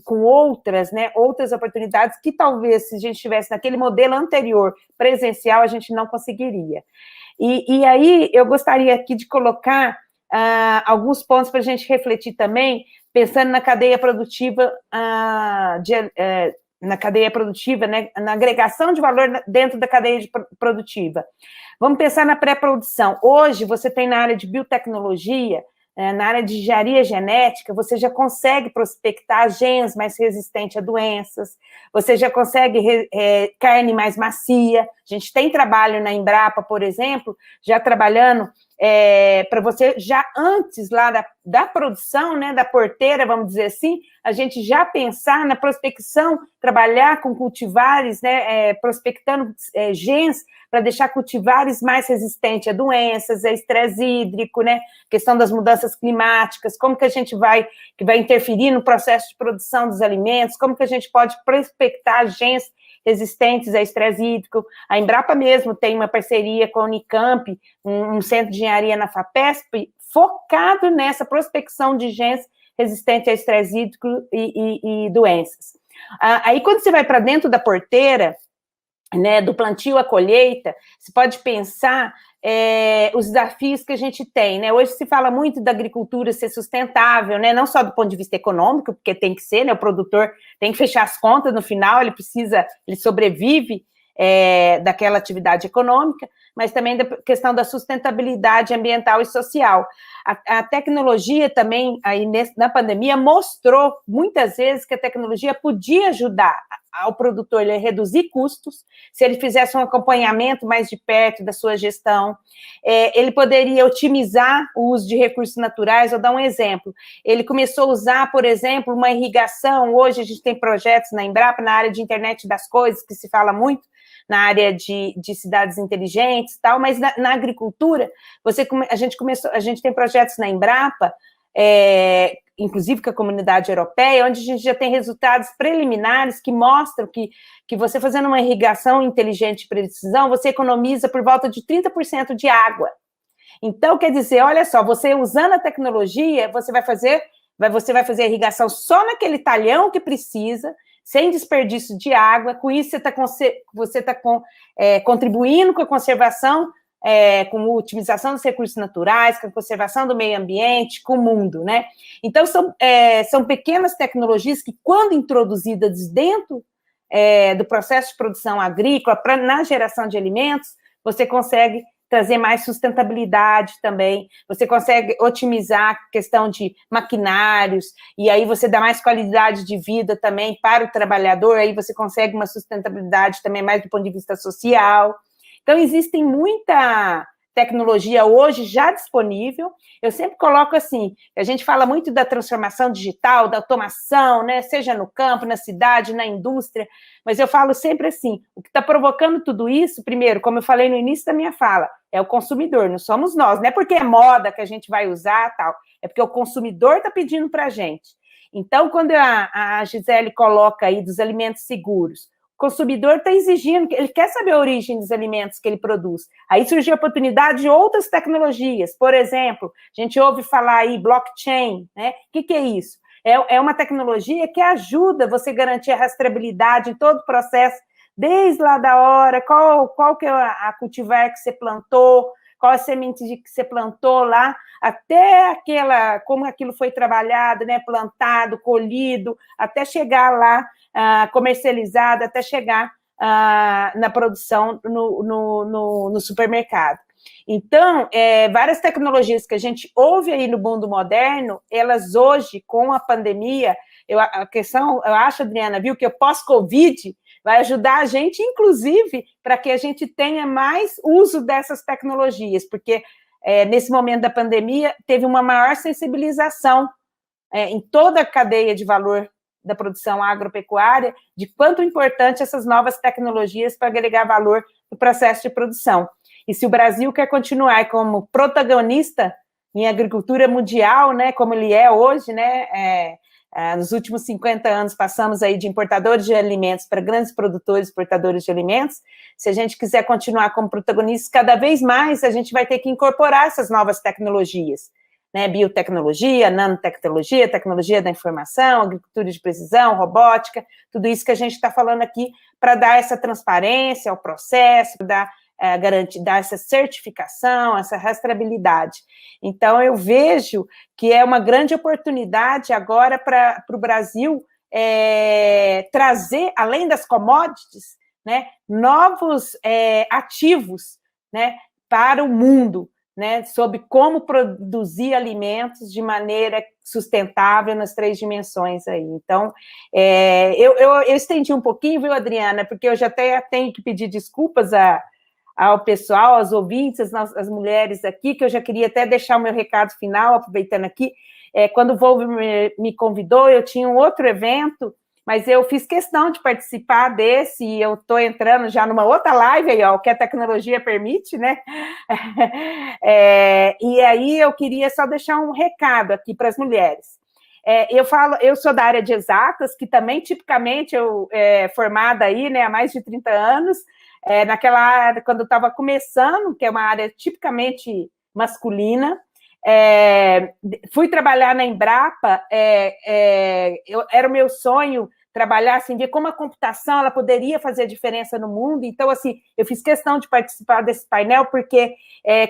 com outras, né, outras oportunidades que talvez, se a gente estivesse naquele modelo anterior, presencial, a gente não conseguiria. E aí, eu gostaria aqui de colocar alguns pontos para a gente refletir também, pensando na cadeia produtiva, né, na agregação de valor dentro da cadeia produtiva. Vamos pensar na pré-produção. Hoje, você tem na área de biotecnologia, na área de engenharia genética, você já consegue prospectar genes mais resistentes a doenças, você já consegue carne mais macia. A gente tem trabalho na Embrapa, por exemplo, já trabalhando para você, já antes lá da produção, né, da porteira, vamos dizer assim, a gente já pensar na prospecção, trabalhar com cultivares, né, prospectando genes para deixar cultivares mais resistentes a doenças, a estresse hídrico, né, questão das mudanças climáticas, como que a gente vai interferir no processo de produção dos alimentos, como que a gente pode prospectar genes resistentes a estresse hídrico. A Embrapa mesmo tem uma parceria com a Unicamp, um centro de engenharia na FAPESP, focado nessa prospecção de genes resistentes a estresse hídrico e doenças. Aí, quando você vai para dentro da porteira, né, do plantio à colheita, você pode pensar os desafios que a gente tem, né? Hoje se fala muito da agricultura ser sustentável, né? Não só do ponto de vista econômico, porque tem que ser, né? O produtor tem que fechar as contas no final, ele sobrevive daquela atividade econômica, mas também da questão da sustentabilidade ambiental e social. A tecnologia também, aí na pandemia, mostrou muitas vezes que a tecnologia podia ajudar ao produtor a reduzir custos, se ele fizesse um acompanhamento mais de perto da sua gestão, ele poderia otimizar o uso de recursos naturais. Vou dar um exemplo, ele começou a usar, por exemplo, uma irrigação. Hoje a gente tem projetos na Embrapa, na área de internet das coisas, que se fala muito, na área de cidades inteligentes e tal, mas na agricultura, a gente tem projetos na Embrapa, inclusive com a comunidade europeia, onde a gente já tem resultados preliminares que mostram que você fazendo uma irrigação inteligente de precisão, você economiza por volta de 30% de água. Então, quer dizer, olha só, você usando a tecnologia, você vai fazer a irrigação só naquele talhão que precisa, sem desperdício de água. Com isso, você está contribuindo com a conservação, com a otimização dos recursos naturais, com a conservação do meio ambiente, com o mundo, né? Então, são pequenas tecnologias que, quando introduzidas dentro do processo de produção agrícola, na geração de alimentos, você consegue trazer mais sustentabilidade também, você consegue otimizar a questão de maquinários, e aí você dá mais qualidade de vida também para o trabalhador, aí você consegue uma sustentabilidade também mais do ponto de vista social. Então, existem muita tecnologia hoje já disponível. Eu sempre coloco assim, a gente fala muito da transformação digital, da automação, né, seja no campo, na cidade, na indústria, mas eu falo sempre assim, o que está provocando tudo isso, primeiro, como eu falei no início da minha fala, é o consumidor, não somos nós, não é porque é moda que a gente vai usar, tal, é porque o consumidor está pedindo para a gente. Então, quando a Gisele coloca aí dos alimentos seguros, consumidor está exigindo, ele quer saber a origem dos alimentos que ele produz. Aí surgiu a oportunidade de outras tecnologias. Por exemplo, a gente ouve falar aí blockchain, né? O que é isso? É uma tecnologia que ajuda você a garantir a rastreabilidade em todo o processo, desde lá da hora, qual que é a cultivar que você plantou, qual a semente que você plantou lá, até como aquilo foi trabalhado, né, plantado, colhido, até chegar lá, comercializado, até chegar na produção no supermercado. Então, várias tecnologias que a gente ouve aí no mundo moderno, elas hoje, com a pandemia, eu acho, Adriana, viu, que o pós-Covid vai ajudar a gente, inclusive, para que a gente tenha mais uso dessas tecnologias, porque nesse momento da pandemia teve uma maior sensibilização em toda a cadeia de valor da produção agropecuária, de quanto importante essas novas tecnologias para agregar valor no processo de produção. E se o Brasil quer continuar como protagonista em agricultura mundial, né, como ele é hoje, né, nos últimos 50 anos passamos aí de importadores de alimentos para grandes produtores e exportadores de alimentos, se a gente quiser continuar como protagonista, cada vez mais a gente vai ter que incorporar essas novas tecnologias, né, biotecnologia, nanotecnologia, tecnologia da informação, agricultura de precisão, robótica, tudo isso que a gente está falando aqui para dar essa transparência ao processo, dar essa certificação, essa rastreabilidade. Então, eu vejo que é uma grande oportunidade agora para o Brasil trazer, além das commodities, né, novos ativos, né, para o mundo, né, sobre como produzir alimentos de maneira sustentável nas 3 dimensões aí. Então, eu estendi um pouquinho, viu, Adriana, porque eu já até tenho que pedir desculpas ao pessoal, aos ouvintes, as mulheres aqui, que eu já queria até deixar o meu recado final, aproveitando aqui. Quando o Volvo me convidou, eu tinha um outro evento, mas eu fiz questão de participar desse, e eu estou entrando já numa outra live aí, ó, o que a tecnologia permite, né? E aí eu queria só deixar um recado aqui para as mulheres. Eu sou da área de exatas, que também, tipicamente, eu formada aí, né, há mais de 30 anos, naquela área, quando eu estava começando, que é uma área tipicamente masculina, fui trabalhar na Embrapa, era o meu sonho trabalhar, assim, ver como a computação ela poderia fazer a diferença no mundo. Então, assim, eu fiz questão de participar desse painel, porque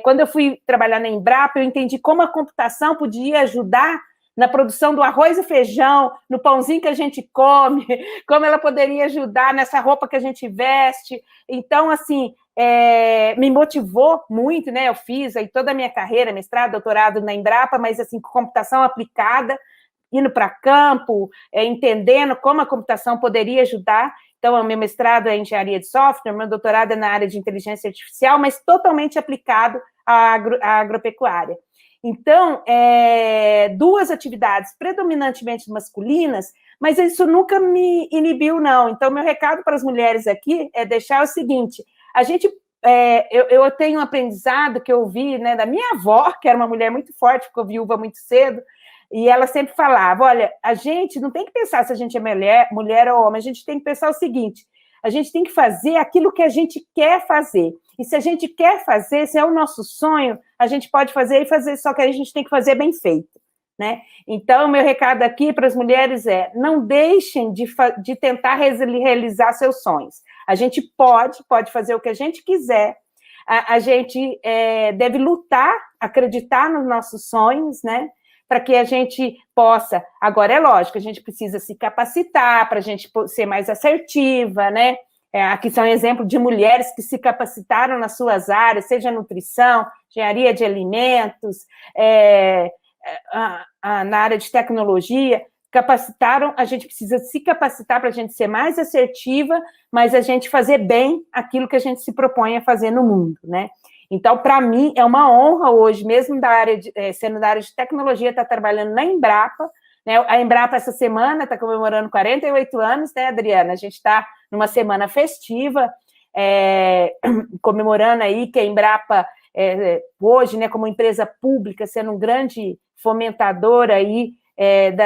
quando eu fui trabalhar na Embrapa, eu entendi como a computação podia ajudar na produção do arroz e feijão, no pãozinho que a gente come, como ela poderia ajudar nessa roupa que a gente veste. Então, assim, me motivou muito, né? Eu fiz aí toda a minha carreira, mestrado, doutorado na Embrapa, mas, assim, com computação aplicada, indo para campo, entendendo como a computação poderia ajudar. Então, o meu mestrado é em engenharia de software, meu doutorado é na área de inteligência artificial, mas totalmente aplicado à agropecuária. Então, 2 atividades predominantemente masculinas, mas isso nunca me inibiu, não. Então, meu recado para as mulheres aqui é deixar o seguinte: a gente, eu tenho um aprendizado que eu vi, né, da minha avó, que era uma mulher muito forte, ficou viúva muito cedo, e ela sempre falava, olha, a gente não tem que pensar se a gente é mulher ou homem, a gente tem que pensar o seguinte: a gente tem que fazer aquilo que a gente quer fazer. E se a gente quer fazer, se é o nosso sonho, a gente pode fazer e fazer, só que a gente tem que fazer bem feito, né? Então, o meu recado aqui para as mulheres não deixem de tentar realizar seus sonhos. A gente pode fazer o que a gente quiser, a gente deve lutar, acreditar nos nossos sonhos, né? Para que a gente possa, agora é lógico, a gente precisa se capacitar para a gente ser mais assertiva, né? Aqui são exemplos de mulheres que se capacitaram nas suas áreas, seja nutrição, engenharia de alimentos, na área de tecnologia, capacitaram, a gente precisa se capacitar para a gente ser mais assertiva, mas a gente fazer bem aquilo que a gente se propõe a fazer no mundo, né? Então, para mim, é uma honra hoje, mesmo sendo da área de tecnologia, estar trabalhando na Embrapa, né? A Embrapa, essa semana, está comemorando 48 anos, né, Adriana? A gente está numa semana festiva, comemorando aí que a Embrapa, hoje, né, como empresa pública, sendo um grande fomentador aí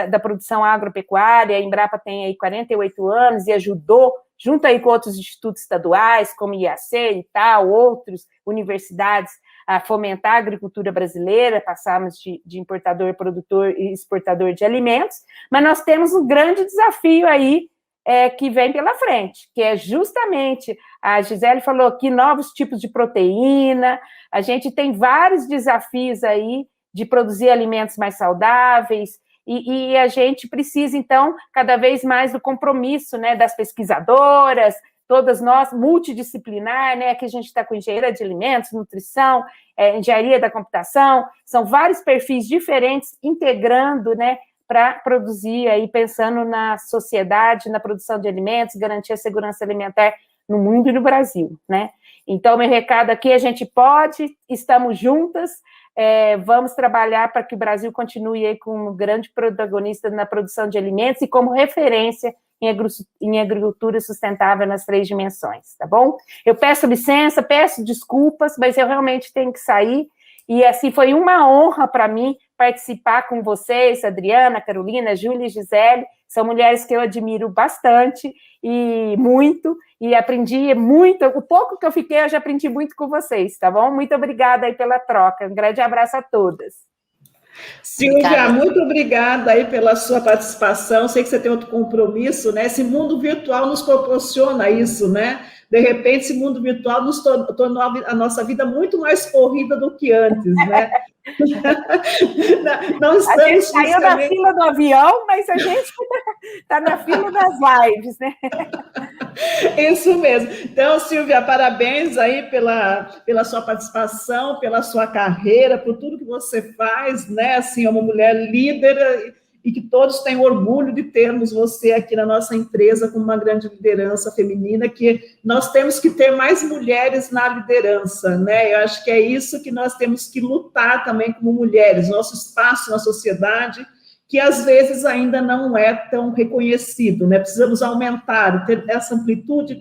da produção agropecuária. A Embrapa tem aí 48 anos e ajudou junto aí com outros institutos estaduais, como IAC e tal, outros, universidades, a fomentar a agricultura brasileira, passarmos de importador, produtor e exportador de alimentos, mas nós temos um grande desafio aí que vem pela frente, que é justamente, a Gisele falou aqui, novos tipos de proteína, a gente tem vários desafios aí de produzir alimentos mais saudáveis, e a gente precisa, então, cada vez mais do compromisso, né, das pesquisadoras, todas nós, multidisciplinar, né, que a gente está com engenharia de alimentos, nutrição, engenharia da computação, são vários perfis diferentes integrando, né, para produzir aí, pensando na sociedade, na produção de alimentos, garantir a segurança alimentar no mundo e no Brasil, né? Então, meu recado aqui, a gente pode, estamos juntas, vamos trabalhar para que o Brasil continue aí como um grande protagonista na produção de alimentos e como referência em agricultura sustentável nas 3 dimensões, tá bom? Eu peço licença, peço desculpas, mas eu realmente tenho que sair, e assim, foi uma honra para mim participar com vocês, Adriana, Carolina, Júlia e Gisele, são mulheres que eu admiro bastante, e muito, e aprendi muito, o pouco que eu fiquei, eu já aprendi muito com vocês, tá bom? Muito obrigada aí pela troca, um grande abraço a todas. Silvia, muito obrigada aí pela sua participação, sei que você tem outro compromisso, né? Esse mundo virtual nos proporciona isso, né? De repente, esse mundo virtual nos tornou a nossa vida muito mais corrida do que antes, né? Não estamos a gente saiu da fila do avião, mas a gente está na fila das lives, né? Isso mesmo. Então, Silvia, parabéns aí pela sua participação, pela sua carreira, por tudo que você faz, né? Assim, é uma mulher líder e que todos têm orgulho de termos você aqui na nossa empresa como uma grande liderança feminina, que nós temos que ter mais mulheres na liderança, né? Eu acho que é isso que nós temos que lutar também como mulheres, nosso espaço na sociedade, que às vezes ainda não é tão reconhecido, né? Precisamos aumentar, ter essa amplitude,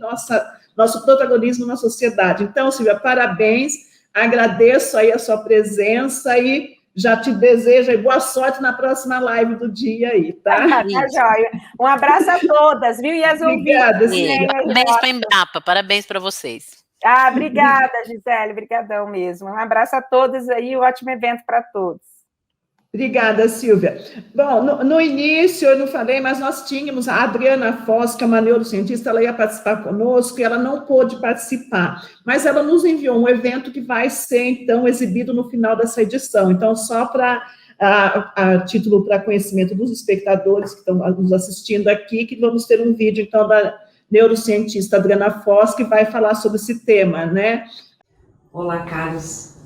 nosso protagonismo na sociedade. Então, Silvia, parabéns, agradeço aí a sua presença e já te desejo boa sorte na próxima live do dia aí, tá? Tá joia. Um abraço a todas, viu? E as obrigada, ouvintes. Parabéns para a Embrapa, parabéns para vocês. Obrigada, Gisele, obrigadão mesmo. Um abraço a todas aí, um ótimo evento para todos. Obrigada, Silvia. Bom, no início eu não falei, mas nós tínhamos a Adriana Foz, que é uma neurocientista, ela ia participar conosco e ela não pôde participar, mas ela nos enviou um evento que vai ser, então, exibido no final dessa edição. Então, só a título para conhecimento dos espectadores que estão nos assistindo aqui, que vamos ter um vídeo, então, da neurocientista Adriana Foz, que vai falar sobre esse tema, né? Olá, caras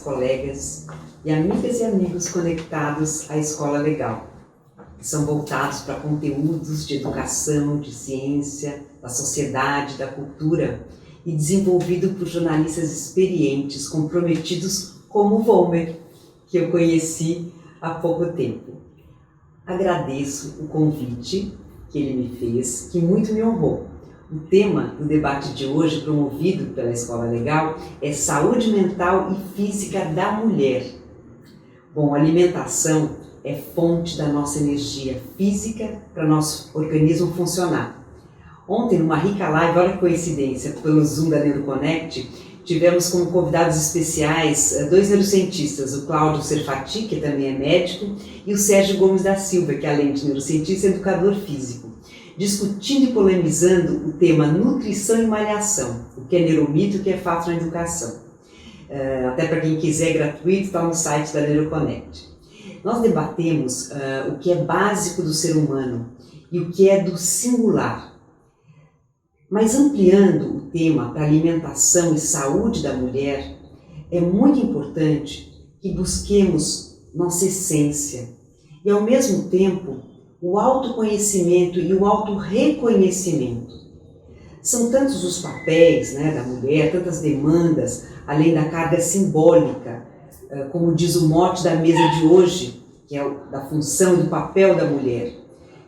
colegas e amigas e amigos conectados à Escola Legal, que são voltados para conteúdos de educação, de ciência, da sociedade, da cultura, e desenvolvido por jornalistas experientes, comprometidos como o Volmer, que eu conheci há pouco tempo. Agradeço o convite que ele me fez, que muito me honrou. O tema do debate de hoje, promovido pela Escola Legal, é Saúde Mental e Física da Mulher. Bom, a alimentação é fonte da nossa energia física para nosso organismo funcionar. Ontem, numa rica live, olha que coincidência, pelo Zoom da Neuroconnect, tivemos como convidados especiais 2 neurocientistas, o Cláudio Serfati, que também é médico, e o Sérgio Gomes da Silva, que além de neurocientista, é educador físico, discutindo e polemizando o tema nutrição e malhação, o que é neuromito e o que é fato na educação. Até para quem quiser, gratuito, está no site da Neuroconnect. Nós debatemos o que é básico do ser humano e o que é do singular. Mas ampliando o tema para alimentação e saúde da mulher, é muito importante que busquemos nossa essência e, ao mesmo tempo, o autoconhecimento e o autorreconhecimento. São tantos os papéis, né, da mulher, tantas demandas, além da carga simbólica, como diz o mote da mesa de hoje, que é da função e do papel da mulher,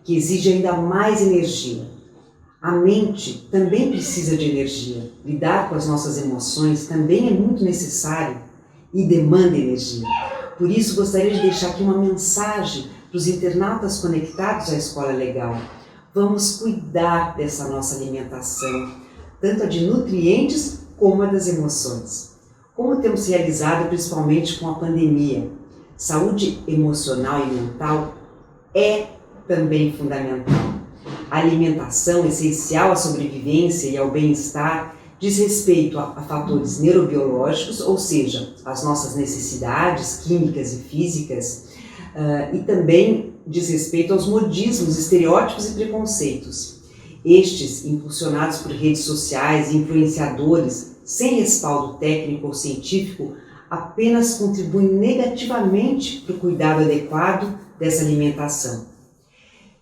que exige ainda mais energia. A mente também precisa de energia. Lidar com as nossas emoções também é muito necessário e demanda energia. Por isso, gostaria de deixar aqui uma mensagem para os internautas conectados à Escola Legal. Vamos cuidar dessa nossa alimentação, tanto a de nutrientes como a das emoções. Como temos realizado principalmente com a pandemia, saúde emocional e mental é também fundamental. A alimentação, essencial à sobrevivência e ao bem-estar, diz respeito a fatores neurobiológicos, ou seja, as nossas necessidades químicas e físicas, e também diz respeito aos modismos, estereótipos e preconceitos. Estes, impulsionados por redes sociais e influenciadores, sem respaldo técnico ou científico, apenas contribuem negativamente para o cuidado adequado dessa alimentação.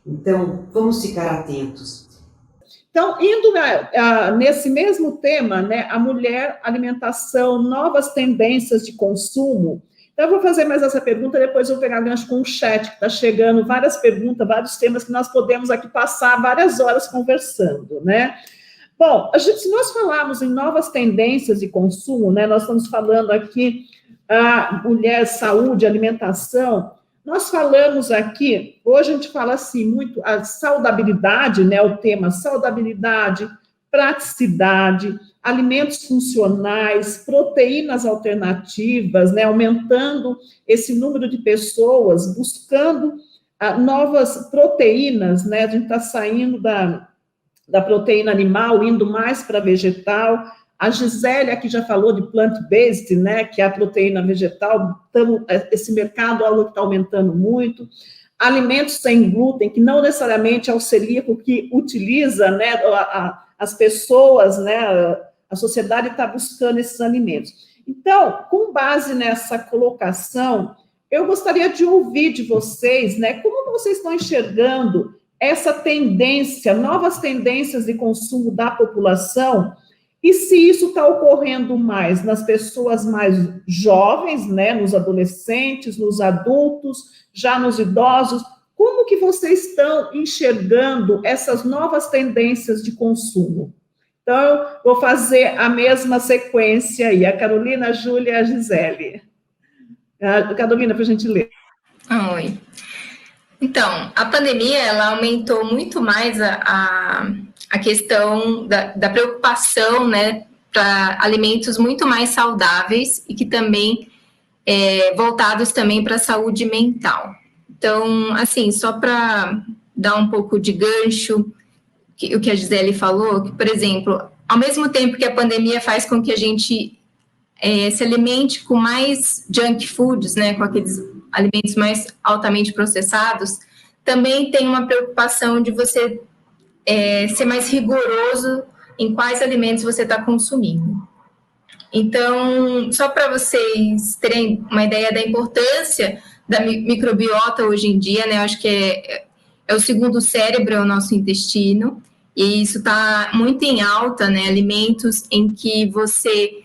Então, vamos ficar atentos. Então, indo nesse mesmo tema, né, a mulher, alimentação, novas tendências de consumo. Então, eu vou fazer mais essa pergunta, depois eu vou pegar gancho com o chat, que está chegando várias perguntas, vários temas que nós podemos aqui passar várias horas conversando, né? Bom, se nós falarmos em novas tendências de consumo, né, nós estamos falando aqui a mulher, saúde, alimentação. Nós falamos aqui, hoje a gente fala assim muito, a saudabilidade, né, o tema saudabilidade, praticidade, alimentos funcionais, proteínas alternativas, né, aumentando esse número de pessoas, buscando novas proteínas, né, a gente está saindo da proteína animal, indo mais para vegetal. A Gisele aqui já falou de plant-based, né, que é a proteína vegetal, esse mercado é algo que está aumentando muito. Alimentos sem glúten, que não necessariamente é o celíaco que utiliza, né, as pessoas, né, a sociedade está buscando esses alimentos. Então, com base nessa colocação, eu gostaria de ouvir de vocês, né, como vocês estão enxergando essa tendência, novas tendências de consumo da população, e se isso está ocorrendo mais nas pessoas mais jovens, né, nos adolescentes, nos adultos, já nos idosos, como que vocês estão enxergando essas novas tendências de consumo? Então, vou fazer a mesma sequência aí, a Carolina, a Júlia e a Gisele. Carolina, para a gente ler. Oi. Então, a pandemia, ela aumentou muito mais a questão da preocupação, né, para alimentos muito mais saudáveis e que também voltados também para a saúde mental. Então, assim, só para dar um pouco de gancho, o que a Gisele falou, que, por exemplo, ao mesmo tempo que a pandemia faz com que a gente se alimente com mais junk foods, né, com aqueles alimentos mais altamente processados, também tem uma preocupação de você ser mais rigoroso em quais alimentos você está consumindo. Então, só para vocês terem uma ideia da importância da microbiota hoje em dia, né, eu acho que é o segundo cérebro, é o nosso intestino, e isso está muito em alta, né, alimentos em que você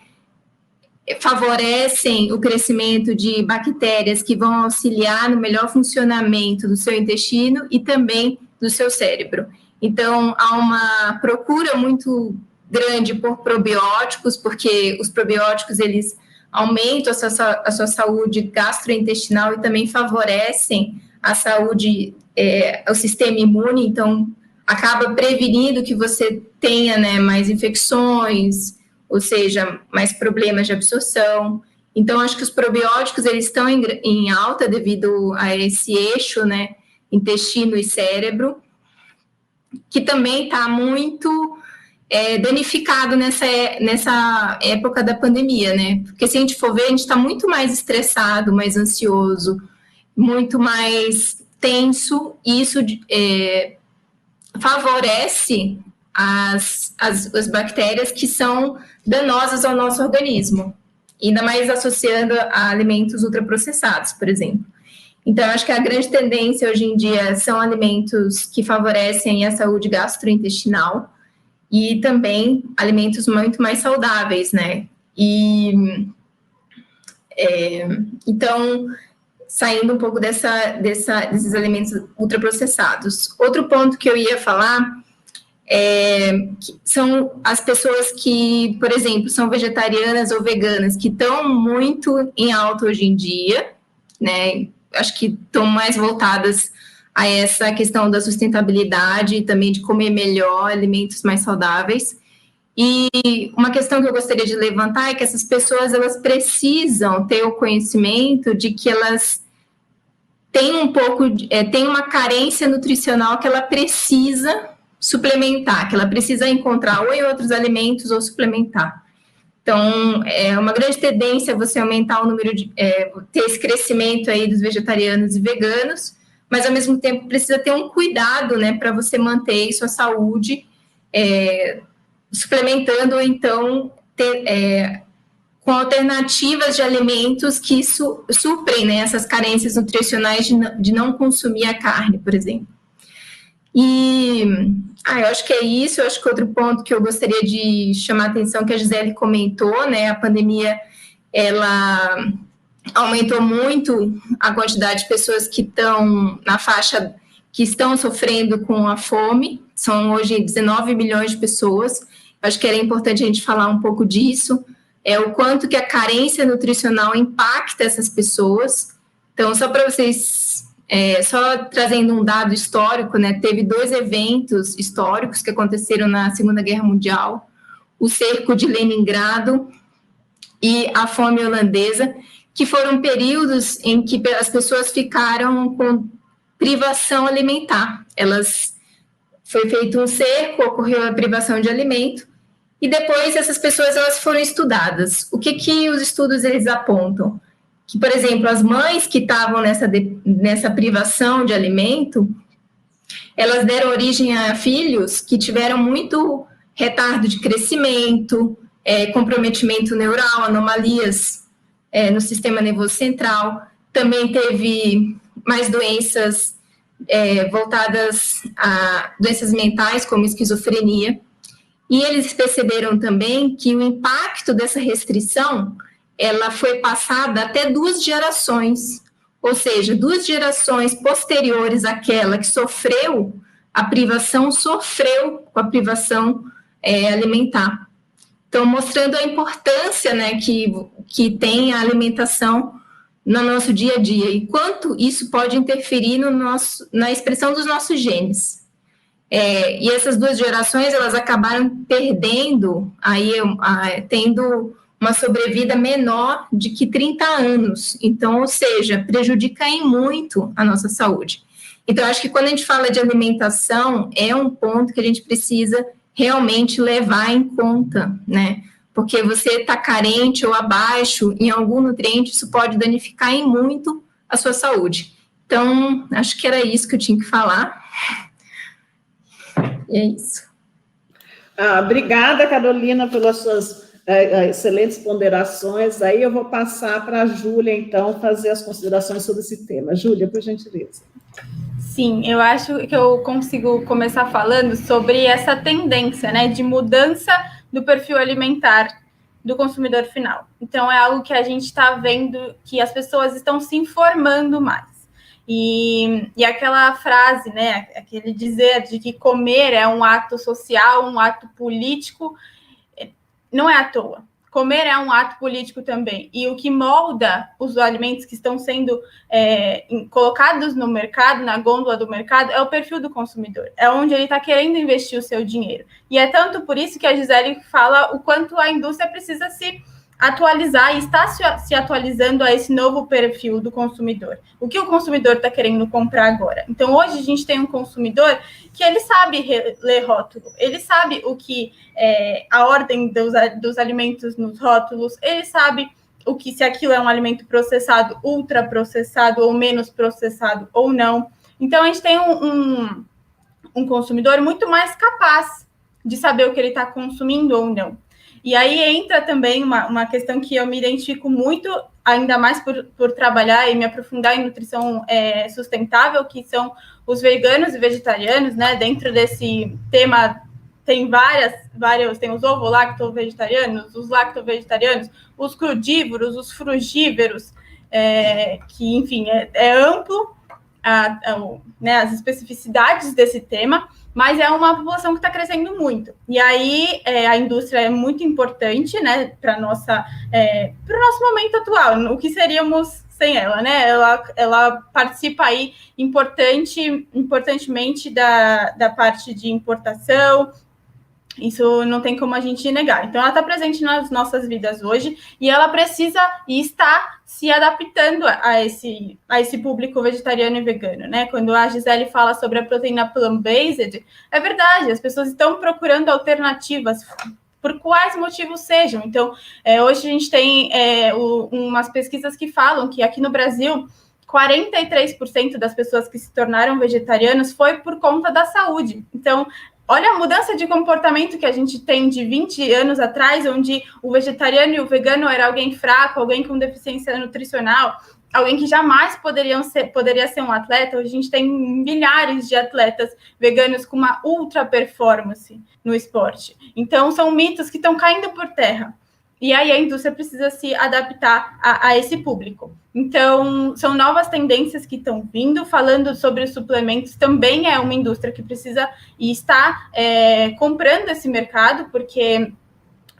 favorecem o crescimento de bactérias que vão auxiliar no melhor funcionamento do seu intestino e também do seu cérebro. Então, há uma procura muito grande por probióticos, porque os probióticos, eles aumentam a sua saúde gastrointestinal e também favorecem a saúde, o sistema imune, então acaba prevenindo que você tenha, né, mais infecções, ou seja, mais problemas de absorção. Então, acho que os probióticos, eles estão em alta devido a esse eixo, né, intestino e cérebro, que também está muito danificado nessa época da pandemia, né? Porque se a gente for ver, a gente está muito mais estressado, mais ansioso, muito mais tenso, e isso favorece as bactérias que são danosas ao nosso organismo, ainda mais associando a alimentos ultraprocessados, por exemplo. Então, acho que a grande tendência hoje em dia são alimentos que favorecem a saúde gastrointestinal e também alimentos muito mais saudáveis, né? Então, saindo um pouco desses alimentos ultraprocessados. Outro ponto que eu ia falar são as pessoas que, por exemplo, são vegetarianas ou veganas, que estão muito em alta hoje em dia, né? Acho que estão mais voltadas a essa questão da sustentabilidade e também de comer melhor, alimentos mais saudáveis. E uma questão que eu gostaria de levantar é que essas pessoas, elas precisam ter o conhecimento de que elas têm tem uma carência nutricional que ela precisa suplementar, que ela precisa encontrar ou em outros alimentos ou suplementar. Então, é uma grande tendência você aumentar o número ter esse crescimento aí dos vegetarianos e veganos, mas ao mesmo tempo precisa ter um cuidado, né, para você manter sua saúde, suplementando ou então com alternativas de alimentos que suprem, né, essas carências nutricionais de não consumir a carne, por exemplo. E eu acho que é isso. Eu acho que outro ponto que eu gostaria de chamar a atenção, que a Gisele comentou, né, a pandemia, ela aumentou muito a quantidade de pessoas que estão na faixa, que estão sofrendo com a fome. São hoje 19 milhões de pessoas. Acho que era importante a gente falar um pouco disso, o quanto que a carência nutricional impacta essas pessoas. Então, só para vocês, só trazendo um dado histórico, né, teve 2 eventos históricos que aconteceram na Segunda Guerra Mundial, o cerco de Leningrado e a fome holandesa, que foram períodos em que as pessoas ficaram com privação alimentar. Foi feito um cerco, ocorreu a privação de alimento, e depois essas pessoas elas foram estudadas. O que os estudos eles apontam? Que, por exemplo, as mães que estavam nessa privação de alimento, elas deram origem a filhos que tiveram muito retardo de crescimento, comprometimento neural, anomalias no sistema nervoso central. Também teve mais doenças voltadas a doenças mentais, como esquizofrenia. E eles perceberam também que o impacto dessa restrição, ela foi passada até 2 gerações, ou seja, 2 gerações posteriores àquela que sofreu a privação, sofreu com a privação alimentar. Então, mostrando a importância, né, que tem a alimentação no nosso dia a dia e quanto isso pode interferir na expressão dos nossos genes. E essas 2 gerações, elas acabaram perdendo, tendo uma sobrevida menor de que 30 anos. Então, ou seja, prejudica em muito a nossa saúde. Então, acho que quando a gente fala de alimentação, é um ponto que a gente precisa realmente levar em conta, né? Porque você está carente ou abaixo em algum nutriente, isso pode danificar em muito a sua saúde. Então, acho que era isso que eu tinha que falar. E é isso. Obrigada, Carolina, pelas suas excelentes ponderações. Aí eu vou passar para a Júlia, então, fazer as considerações sobre esse tema. Júlia, por gentileza. Sim, eu acho que eu consigo começar falando sobre essa tendência, né, de mudança do perfil alimentar do consumidor final. Então, é algo que a gente está vendo que as pessoas estão se informando mais. E aquela frase, né, aquele dizer de que comer é um ato social, um ato político, não é à toa. Comer é um ato político também. E o que molda os alimentos que estão sendo colocados no mercado, na gôndola do mercado, é o perfil do consumidor. É onde ele está querendo investir o seu dinheiro. E é tanto por isso que a Gisele fala o quanto a indústria precisa se atualizar e está se atualizando a esse novo perfil do consumidor. O que o consumidor está querendo comprar agora? Então, hoje a gente tem um consumidor que ele sabe ler rótulo, ele sabe o que a ordem dos alimentos nos rótulos, ele sabe se aquilo é um alimento processado, ultraprocessado ou menos processado ou não. Então, a gente tem um consumidor muito mais capaz de saber o que ele está consumindo ou não. E aí entra também uma questão que eu me identifico muito, ainda mais por trabalhar e me aprofundar em nutrição sustentável, que são os veganos e vegetarianos, né? Dentro desse tema tem vários, tem os ovo-lacto-vegetarianos, os lacto-vegetarianos, os crudívoros, os frugíveros, que, enfim, é amplo né, as especificidades desse tema, mas é uma população que está crescendo muito. E aí a indústria é muito importante, né, para o nosso momento atual, o que seríamos sem ela, né? Ela participa aí importantemente da parte de importação. Isso não tem como a gente negar. Então, ela está presente nas nossas vidas hoje e ela precisa e está se adaptando a esse público vegetariano e vegano, né? Quando a Gisele fala sobre a proteína plant-based, é verdade, as pessoas estão procurando alternativas, por quais motivos sejam. Então, hoje a gente tem umas pesquisas que falam que aqui no Brasil, 43% das pessoas que se tornaram vegetarianos foi por conta da saúde. Então, olha a mudança de comportamento que a gente tem de 20 anos atrás, onde o vegetariano e o vegano era alguém fraco, alguém com deficiência nutricional, alguém que jamais poderia ser um atleta. Hoje a gente tem milhares de atletas veganos com uma ultra performance no esporte. Então, são mitos que estão caindo por terra. E aí a indústria precisa se adaptar a esse público. Então, são novas tendências que estão vindo. Falando sobre os suplementos, também é uma indústria que precisa e está comprando esse mercado, porque,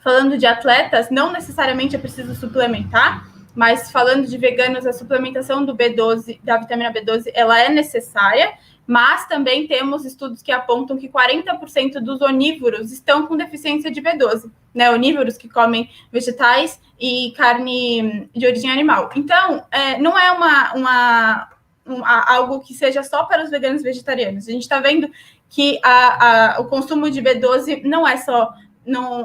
falando de atletas, não necessariamente é preciso suplementar, mas falando de veganos, a suplementação do B12, da vitamina B12, ela é necessária, mas também temos estudos que apontam que 40% dos onívoros estão com deficiência de B12, né? Onívoros que comem vegetais e carne de origem animal. Então, não é algo que seja só para os veganos e vegetarianos. A gente está vendo que o consumo de B12 não é só...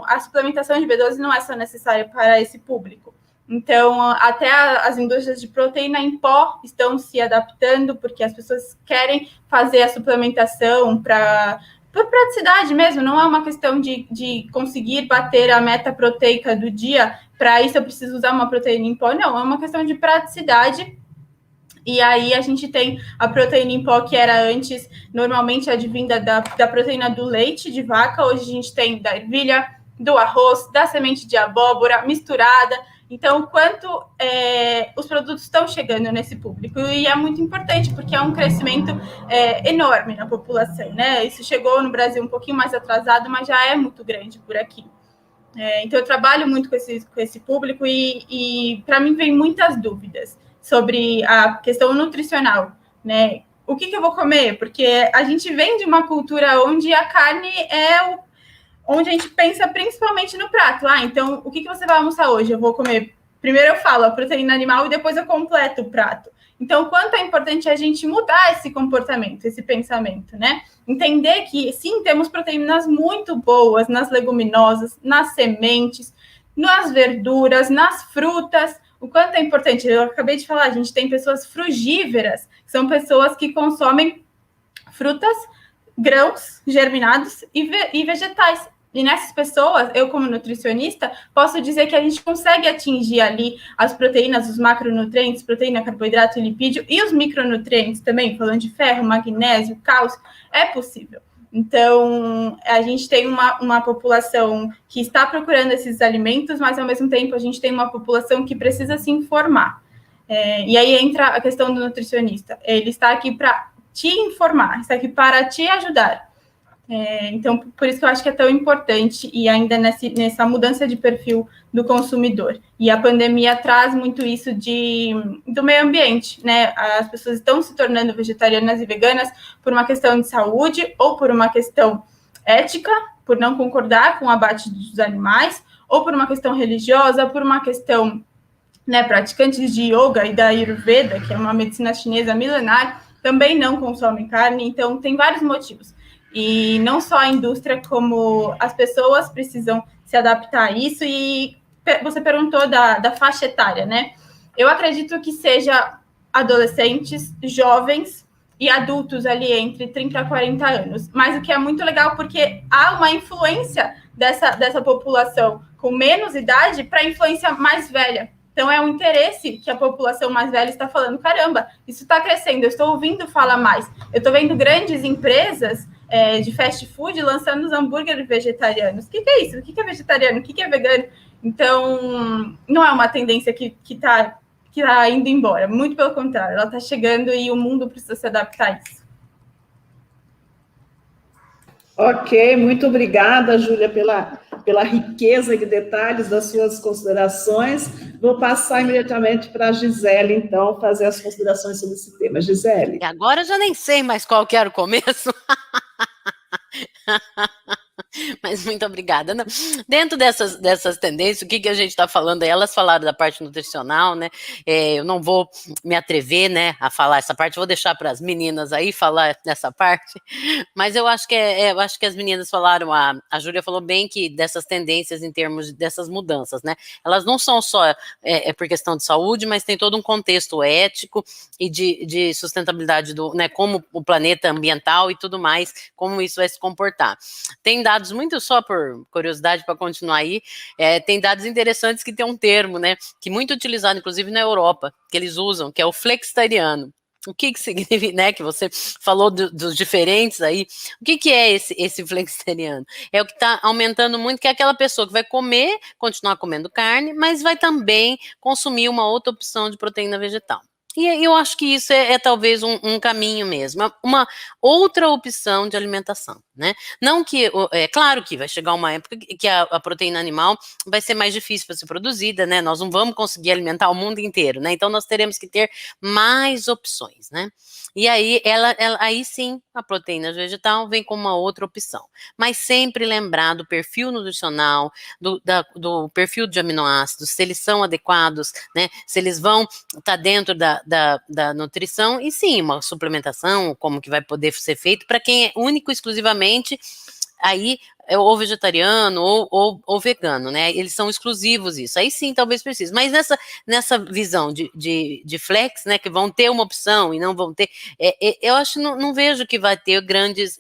a suplementação de B12 não é só necessária para esse público. Então, até as indústrias de proteína em pó estão se adaptando, porque as pessoas querem fazer a suplementação por praticidade mesmo. Não é uma questão de conseguir bater a meta proteica do dia, para isso eu preciso usar uma proteína em pó. Não, é uma questão de praticidade. E aí a gente tem a proteína em pó, que era antes normalmente advinda da proteína do leite de vaca. Hoje a gente tem da ervilha, do arroz, da semente de abóbora misturada. Então, quanto os produtos estão chegando nesse público, e é muito importante, porque é um crescimento enorme na população, né? Isso chegou no Brasil um pouquinho mais atrasado, mas já é muito grande por aqui. Então, eu trabalho muito com esse público e para mim, vem muitas dúvidas sobre a questão nutricional, né? O que eu vou comer? Porque a gente vem de uma cultura onde a carne onde a gente pensa principalmente no prato. Então, o que você vai almoçar hoje? Eu vou comer... Primeiro eu falo a proteína animal e depois eu completo o prato. Então, quanto é importante a gente mudar esse comportamento, esse pensamento, né? Entender que, sim, temos proteínas muito boas nas leguminosas, nas sementes, nas verduras, nas frutas. O quanto é importante, eu acabei de falar, a gente tem pessoas frugíveras, que são pessoas que consomem frutas, grãos germinados e vegetais. E nessas pessoas, eu como nutricionista, posso dizer que a gente consegue atingir ali as proteínas, os macronutrientes, proteína, carboidrato e lipídio, e os micronutrientes também, falando de ferro, magnésio, cálcio, é possível. Então, a gente tem uma população que está procurando esses alimentos, mas, ao mesmo tempo, a gente tem uma população que precisa se informar. E aí entra a questão do nutricionista. Ele está aqui para te informar, está aqui para te ajudar. Então, por isso que eu acho que é tão importante, e ainda nessa mudança de perfil do consumidor. E a pandemia traz muito isso do meio ambiente, né? As pessoas estão se tornando vegetarianas e veganas por uma questão de saúde, ou por uma questão ética, por não concordar com o abate dos animais, ou por uma questão religiosa, por uma questão, né, praticantes de yoga e da Ayurveda, que é uma medicina chinesa milenar, também não consomem carne. Então, tem vários motivos. E não só a indústria, como as pessoas precisam se adaptar a isso. E você perguntou da faixa etária, né? Eu acredito que seja adolescentes, jovens e adultos ali entre 30 a 40 anos. Mas o que é muito legal, porque há uma influência dessa população com menos idade para a influência mais velha. Então, é um interesse que a população mais velha está falando, caramba, isso está crescendo, eu estou ouvindo falar mais. Eu estou vendo grandes empresas de fast food lançando os hambúrgueres vegetarianos. O que é isso? O que é vegetariano? O que é vegano? Então, não é uma tendência que está indo embora. Muito pelo contrário, ela está chegando e o mundo precisa se adaptar a isso. Ok, muito obrigada, Júlia, pela riqueza de detalhes das suas considerações. Vou passar imediatamente para a Gisele, então, fazer as considerações sobre esse tema. Gisele. E agora eu já nem sei mais qual que era o começo. Mas muito obrigada. Não, dentro dessas tendências, o que a gente está falando aí? Elas falaram da parte nutricional, né? Eu não vou me atrever, né, a falar essa parte, vou deixar para as meninas aí falar nessa parte, mas eu acho que eu acho que as meninas falaram, a Júlia falou bem que dessas tendências em termos dessas mudanças, né? Elas não são só por questão de saúde, mas tem todo um contexto ético e de sustentabilidade do, né, como o planeta ambiental e tudo mais, como isso vai se comportar. Tem dados muito, só por curiosidade, para continuar aí, tem dados interessantes que tem um termo, né, que muito utilizado, inclusive na Europa, que eles usam, que é o flexitariano. O que significa, né, que você falou dos diferentes aí, o que é esse flexitariano? É o que está aumentando muito, que é aquela pessoa que vai comer, continuar comendo carne, mas vai também consumir uma outra opção de proteína vegetal. E eu acho que isso é talvez um caminho mesmo, uma outra opção de alimentação, né? Não que, claro que vai chegar uma época que a proteína animal vai ser mais difícil para ser produzida, né? Nós não vamos conseguir alimentar o mundo inteiro, né? Então nós teremos que ter mais opções, né? E aí, aí sim, a proteína vegetal vem como uma outra opção. Mas sempre lembrar do perfil nutricional, do perfil de aminoácidos, se eles são adequados, né? Se eles vão estar dentro da nutrição, e sim, uma suplementação, como que vai poder ser feito para quem é único, exclusivamente, aí, ou vegetariano, ou vegano, né? Eles são exclusivos isso. Aí sim, talvez precise. Mas nessa visão de flex, né, que vão ter uma opção e não vão ter, eu acho, não vejo que vai ter grandes,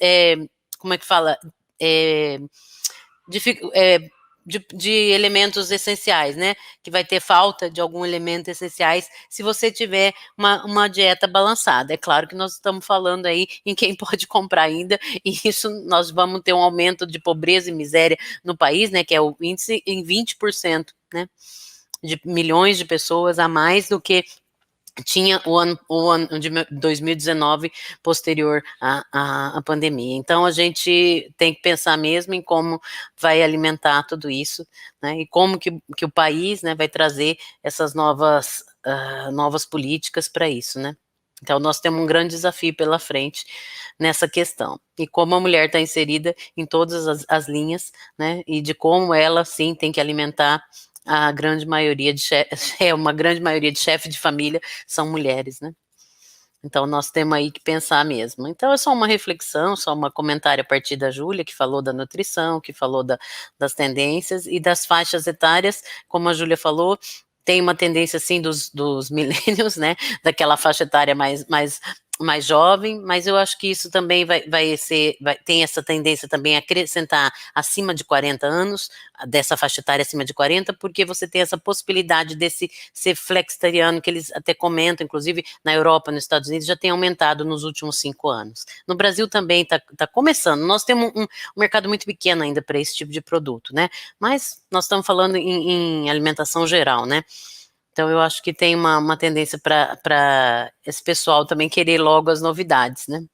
como é que fala? De elementos essenciais, né? Que vai ter falta de algum elemento essenciais se você tiver uma dieta balançada. É claro que nós estamos falando aí em quem pode comprar ainda, e isso nós vamos ter um aumento de pobreza e miséria no país, né? Que é o índice em 20%, né? De milhões de pessoas a mais do que tinha o ano de 2019 posterior à pandemia. Então a gente tem que pensar mesmo em como vai alimentar tudo isso, né, e como que o país, né, vai trazer essas novas políticas para isso, né. Então nós temos um grande desafio pela frente nessa questão. E como a mulher está inserida em todas as linhas, né, e de como ela sim tem que alimentar a grande maioria uma grande maioria de chefes de família são mulheres, né? Então nós temos aí que pensar mesmo. Então é só uma reflexão, só um comentário a partir da Júlia, que falou da nutrição, que falou das tendências e das faixas etárias, como a Júlia falou, tem uma tendência assim dos millennials, né? Daquela faixa etária mais jovem, mas eu acho que isso também tem essa tendência também a acrescentar acima de 40 anos, dessa faixa etária acima de 40, porque você tem essa possibilidade desse ser flexitariano, que eles até comentam, inclusive na Europa, nos Estados Unidos, já tem aumentado nos últimos 5 anos. No Brasil também está começando, nós temos um mercado muito pequeno ainda para esse tipo de produto, né, mas nós estamos falando em alimentação geral, né. Então, eu acho que tem uma tendência para esse pessoal também querer logo as novidades, né?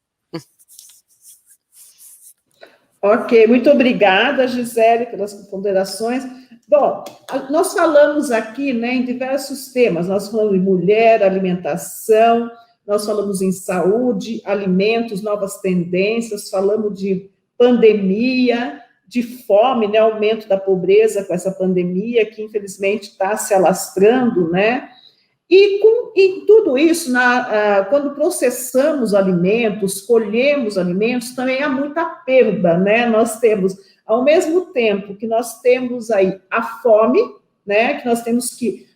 Ok, muito obrigada, Gisele, pelas ponderações. Bom, nós falamos aqui, né, em diversos temas, nós falamos de mulher, alimentação, nós falamos em saúde, alimentos, novas tendências, falamos de pandemia, de fome, né, aumento da pobreza com essa pandemia, que infelizmente está se alastrando, né, e tudo isso, quando processamos alimentos, colhemos alimentos, também há muita perda, né, nós temos, ao mesmo tempo que nós temos aí a fome, né, que nós temos que,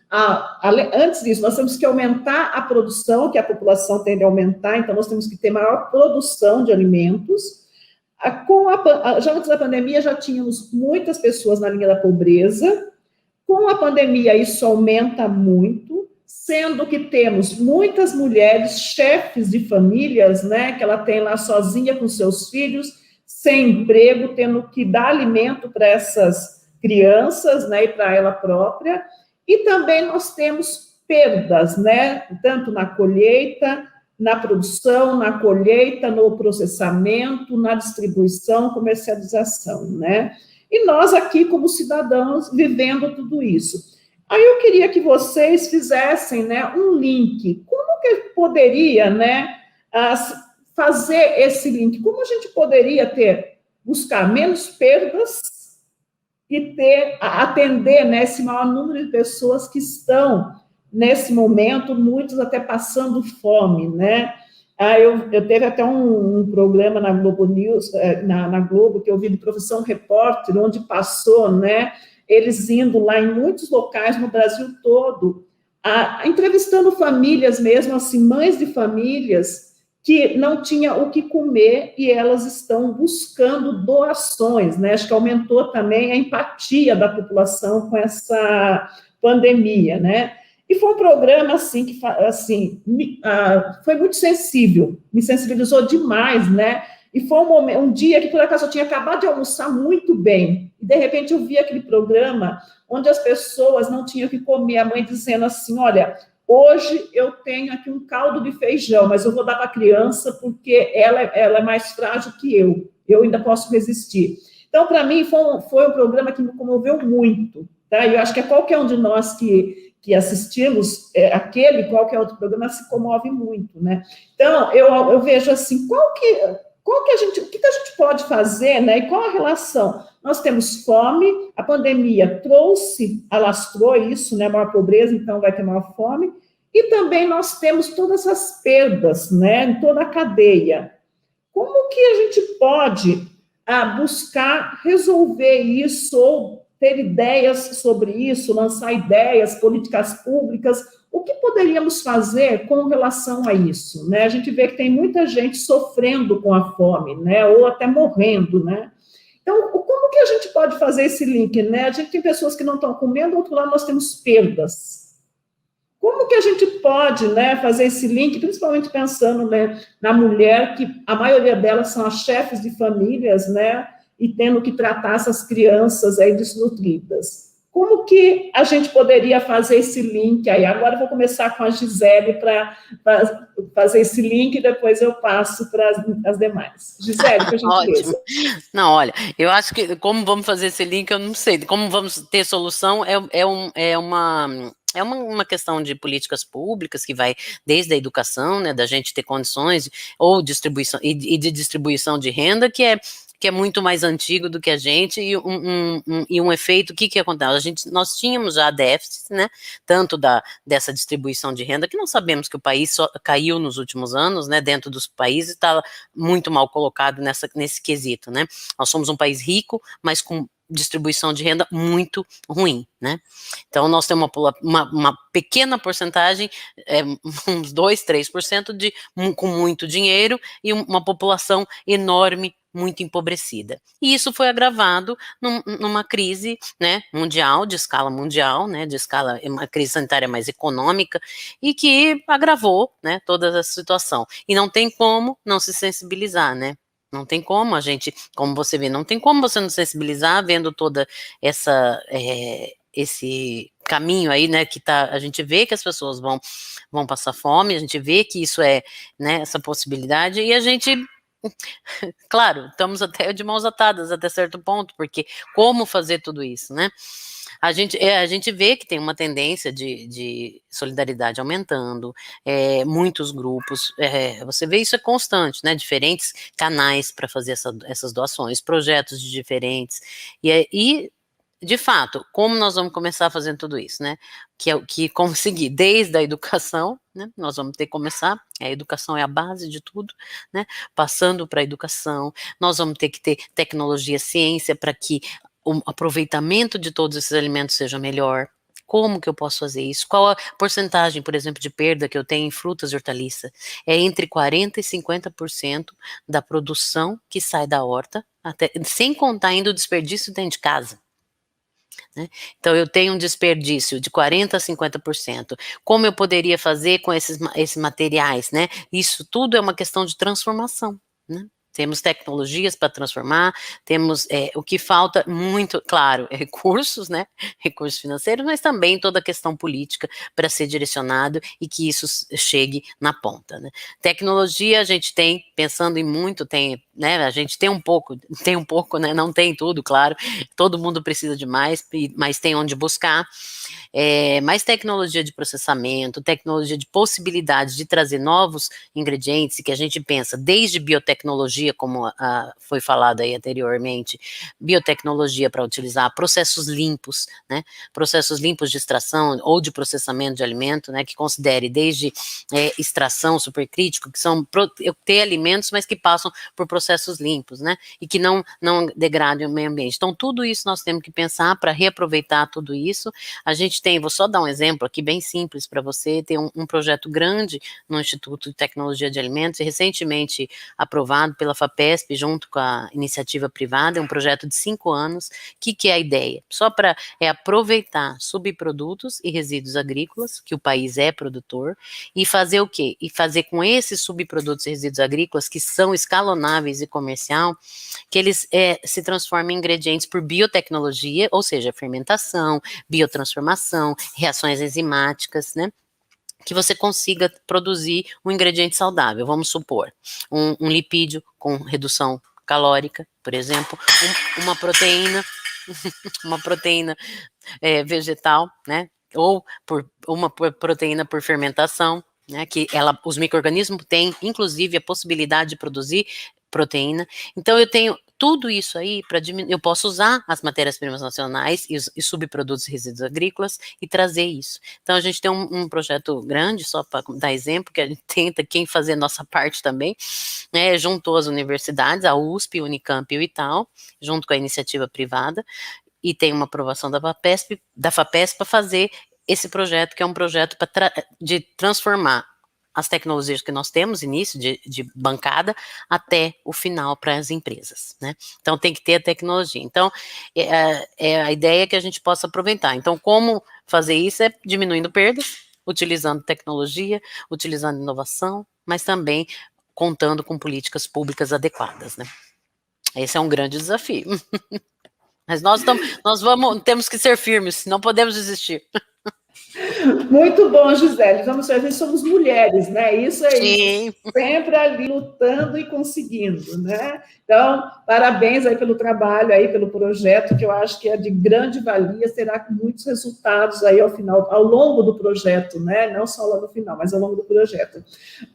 antes disso, nós temos que aumentar a produção, que a população tende a aumentar, então nós temos que ter maior produção de alimentos. Já antes da pandemia, já tínhamos muitas pessoas na linha da pobreza. Com a pandemia, isso aumenta muito, sendo que temos muitas mulheres, chefes de famílias, né, que ela tem lá sozinha com seus filhos, sem emprego, tendo que dar alimento para essas crianças, né, e para ela própria. E também nós temos perdas, né, tanto na colheita, na produção, na colheita, no processamento, na distribuição, comercialização, né? E nós aqui, como cidadãos, vivendo tudo isso. Aí eu queria que vocês fizessem, né, um link. Como que poderia, né, fazer esse link? Como a gente poderia buscar menos perdas e atender, né, esse maior número de pessoas que estão, nesse momento, muitos até passando fome, né? Eu teve até um programa na Globo News, na Globo, que eu vi de Profissão Repórter, onde passou, né, eles indo lá em muitos locais no Brasil todo, entrevistando famílias mesmo, assim, mães de famílias que não tinham o que comer e elas estão buscando doações, né? Acho que aumentou também a empatia da população com essa pandemia, né? E foi um programa, assim, que assim, foi muito sensível, me sensibilizou demais, né? E foi um dia que, por acaso, eu tinha acabado de almoçar muito bem, e, de repente, eu vi aquele programa onde as pessoas não tinham o que comer, a mãe dizendo assim, olha, hoje eu tenho aqui um caldo de feijão, mas eu vou dar para a criança porque ela é mais frágil que eu ainda posso resistir. Então, para mim, foi um programa que me comoveu muito, tá? E eu acho que qualquer um de nós que assistimos qualquer outro programa se comove muito, né? Então, eu vejo assim, o que a gente pode fazer, né? E qual a relação? Nós temos fome, a pandemia alastrou isso, né? Maior pobreza, então vai ter maior fome, e também nós temos todas essas perdas, né? Em toda a cadeia. Como que a gente pode buscar resolver isso, ou ter ideias sobre isso, lançar ideias, políticas públicas? O que poderíamos fazer com relação a isso, né? A gente vê que tem muita gente sofrendo com a fome, né? Ou até morrendo, né? Então, como que a gente pode fazer esse link, né? A gente tem pessoas que não estão comendo, do outro lado nós temos perdas. Como que a gente pode, né, fazer esse link, principalmente pensando, né, na mulher, que a maioria delas são as chefes de famílias, né, e tendo que tratar essas crianças aí desnutridas. Como que a gente poderia fazer esse link aí? Agora eu vou começar com a Gisele para fazer esse link e depois eu passo para as demais. Gisele, por gentileza. Ótimo. Não, olha, eu acho que como vamos fazer esse link, eu não sei. Como vamos ter solução é uma questão de políticas públicas que vai desde a educação, né, da gente ter condições ou distribuição e de distribuição de renda, que é muito mais antigo do que a gente, e um efeito, o que acontece? Nós tínhamos já déficits, né, tanto dessa distribuição de renda, que nós sabemos que o país só caiu nos últimos anos, né, dentro dos países, está muito mal colocado nesse quesito, né, nós somos um país rico, mas com distribuição de renda muito ruim, né? Então, nós temos uma pequena porcentagem, uns 2, 3% com muito dinheiro e uma população enorme, muito empobrecida. E isso foi agravado numa crise, né, mundial, de escala mundial, né, uma crise sanitária mais econômica, e que agravou, né, toda essa situação. E não tem como não se sensibilizar, né? Não tem como a gente, como você vê, não tem como você não sensibilizar vendo toda esse caminho aí, né, a gente vê que as pessoas vão passar fome, a gente vê que isso né, essa possibilidade, e a gente, claro, estamos até de mãos atadas até certo ponto, porque como fazer tudo isso, né? A gente vê que tem uma tendência de solidariedade aumentando, muitos grupos, você vê isso é constante, né, diferentes canais para fazer essas doações, projetos diferentes, e de fato, como nós vamos começar fazendo tudo isso, né, que conseguir, desde a educação, né, nós vamos ter que começar, a educação é a base de tudo, né, passando para a educação, nós vamos ter que ter tecnologia, ciência, para que o aproveitamento de todos esses alimentos seja melhor. Como que eu posso fazer isso? Qual a porcentagem, por exemplo, de perda que eu tenho em frutas e hortaliças? É entre 40% e 50% da produção que sai da horta, sem contar ainda o desperdício dentro de casa. Né? Então, eu tenho um desperdício de 40% a 50%. Como eu poderia fazer com esses materiais? Né? Isso tudo é uma questão de transformação. Né? temos tecnologias para transformar, temos o que falta muito, claro, recursos, né, recursos financeiros, mas também toda a questão política para ser direcionado e que isso chegue na ponta, né. Tecnologia a gente tem, pensando em muito, tem, né, a gente tem um pouco, né, não tem tudo, claro, todo mundo precisa de mais, mas tem onde buscar, mais tecnologia de processamento, tecnologia de possibilidade de trazer novos ingredientes, que a gente pensa desde biotecnologia, como foi falado aí anteriormente, biotecnologia para utilizar processos limpos, né, processos limpos de extração ou de processamento de alimento, né, que considere desde extração supercrítico, que são ter alimentos, mas que passam por processos limpos, né, e que não degradem o meio ambiente. Então, tudo isso nós temos que pensar para reaproveitar tudo isso. A gente tem, vou só dar um exemplo aqui bem simples para você, tem um projeto grande no Instituto de Tecnologia de Alimentos, e recentemente aprovado pela FAPESP, junto com a iniciativa privada, é um projeto de 5 anos. O que é a ideia? Só para aproveitar subprodutos e resíduos agrícolas, que o país é produtor, e fazer o quê? E fazer com esses subprodutos e resíduos agrícolas, que são escalonáveis e comercial, que eles se transformem em ingredientes por biotecnologia, ou seja, fermentação, biotransformação, reações enzimáticas, né? Que você consiga produzir um ingrediente saudável. Vamos supor, um lipídio com redução calórica, por exemplo, uma proteína, uma proteína vegetal, né? Ou uma proteína por fermentação, né? Que os micro-organismos têm, inclusive, a possibilidade de produzir proteína. Então, eu tenho tudo isso aí para diminuir. Eu posso usar as matérias-primas nacionais e subprodutos e resíduos agrícolas e trazer isso. Então, a gente tem um projeto grande, só para dar exemplo, que a gente tenta fazer nossa parte também, né, juntou as universidades, a USP, Unicamp e o Itaú, junto com a iniciativa privada, e tem uma aprovação da FAPESP para fazer esse projeto, que é um projeto de transformar as tecnologias que nós temos, início de bancada, até o final para as empresas, né? Então, tem que ter a tecnologia. Então, a ideia é que a gente possa aproveitar. Então, como fazer isso é diminuindo perdas, utilizando tecnologia, utilizando inovação, mas também contando com políticas públicas adequadas, né? Esse é um grande desafio. Mas temos que ser firmes, não podemos desistir. Muito bom, Gisele. Vamos ver, somos mulheres, né? Isso é Sim. isso. Sempre ali lutando e conseguindo, né? Então, parabéns aí pelo trabalho, aí pelo projeto, que eu acho que é de grande valia, terá muitos resultados aí ao longo do projeto, né? Não só lá no final, mas ao longo do projeto.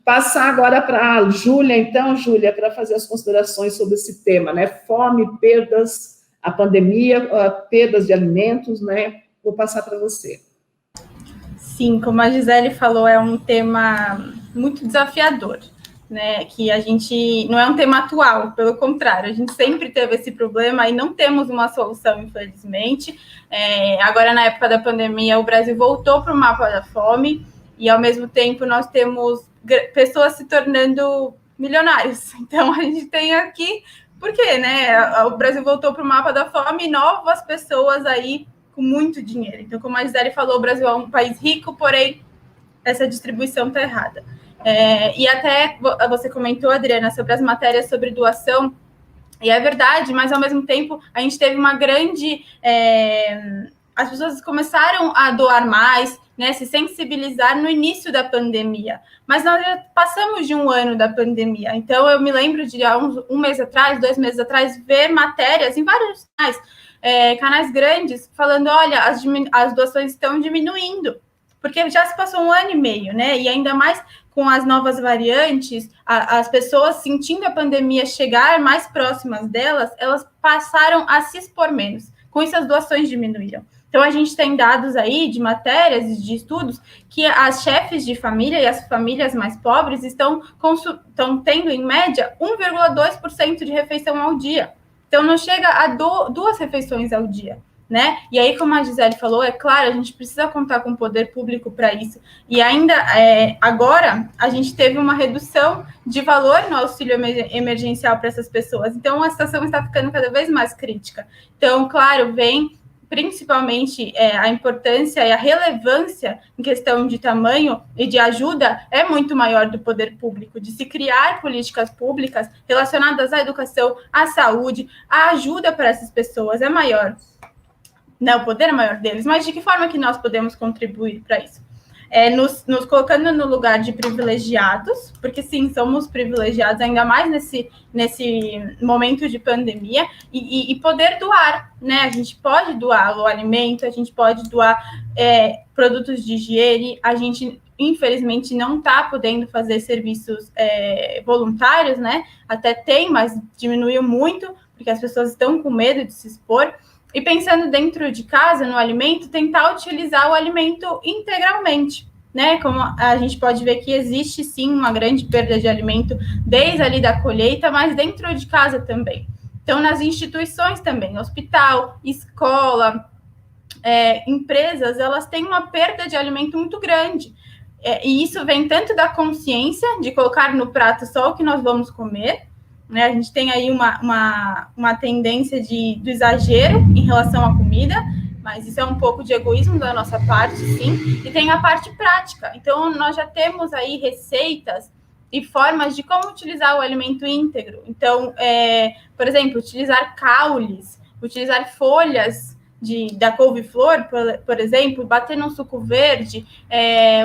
Passar agora para a Júlia, então, Júlia, para fazer as considerações sobre esse tema, né? Fome, perdas, a pandemia, perdas de alimentos, né? Vou passar para você. Sim, como a Gisele falou, é um tema muito desafiador, né? Que a gente não é um tema atual, pelo contrário, a gente sempre teve esse problema e não temos uma solução, infelizmente. Agora, na época da pandemia, o Brasil voltou para o mapa da fome e, ao mesmo tempo, nós temos pessoas se tornando milionários. Então, a gente tem aqui, por quê, né? O Brasil voltou para o mapa da fome e novas pessoas aí com muito dinheiro. Então, como a Gisele falou, o Brasil é um país rico, porém, essa distribuição está errada. E até você comentou, Adriana, sobre as matérias sobre doação, e é verdade, mas, ao mesmo tempo, a gente teve uma grande... as pessoas começaram a doar mais, né, se sensibilizar no início da pandemia, mas nós já passamos de um ano da pandemia, então eu me lembro de há um mês atrás, 2 meses atrás, ver matérias em vários canais grandes, falando, olha, as doações estão diminuindo, porque já se passou 1 ano e meio, né, e ainda mais com as novas variantes, as pessoas sentindo a pandemia chegar mais próximas delas, elas passaram a se expor menos, com isso as doações diminuíram. Então, a gente tem dados aí de matérias e de estudos que as chefes de família e as famílias mais pobres estão tendo, em média, 1,2% de refeição ao dia. Então, não chega a 2 refeições ao dia, né? E aí, como a Gisele falou, é claro, a gente precisa contar com o poder público para isso. E ainda, agora, a gente teve uma redução de valor no auxílio emergencial para essas pessoas. Então, a situação está ficando cada vez mais crítica. Então, claro, vem principalmente a importância e a relevância em questão de tamanho e de ajuda é muito maior do poder público, de se criar políticas públicas relacionadas à educação, à saúde, a ajuda para essas pessoas é maior, né, o poder é maior deles, mas de que forma que nós podemos contribuir para isso? Nos colocando no lugar de privilegiados, porque sim, somos privilegiados, ainda mais nesse momento de pandemia, e poder doar, né? A gente pode doar o alimento, a gente pode doar produtos de higiene, a gente, infelizmente, não está podendo fazer serviços voluntários, né? Até tem, mas diminuiu muito, porque as pessoas estão com medo de se expor. E pensando dentro de casa, no alimento, tentar utilizar o alimento integralmente, né? Como a gente pode ver que existe, sim, uma grande perda de alimento desde ali da colheita, mas dentro de casa também. Então, nas instituições também, hospital, escola, empresas, elas têm uma perda de alimento muito grande. E isso vem tanto da consciência de colocar no prato só o que nós vamos comer, né? A gente tem aí uma tendência do exagero em relação à comida, mas isso é um pouco de egoísmo da nossa parte, sim. E tem a parte prática. Então, nós já temos aí receitas e formas de como utilizar o alimento íntegro. Então, por exemplo, utilizar caules, utilizar folhas da couve-flor, por exemplo, bater num suco verde,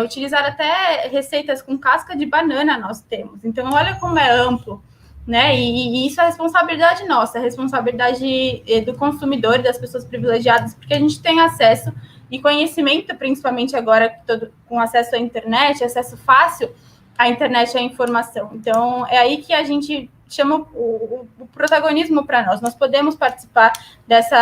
utilizar até receitas com casca de banana nós temos. Então, olha como é amplo, né? E isso é responsabilidade nossa, é responsabilidade do consumidor, das pessoas privilegiadas, porque a gente tem acesso e conhecimento, principalmente agora com acesso à internet, acesso fácil à internet e à informação. Então, é aí que a gente chama o protagonismo para nós. Nós podemos participar desse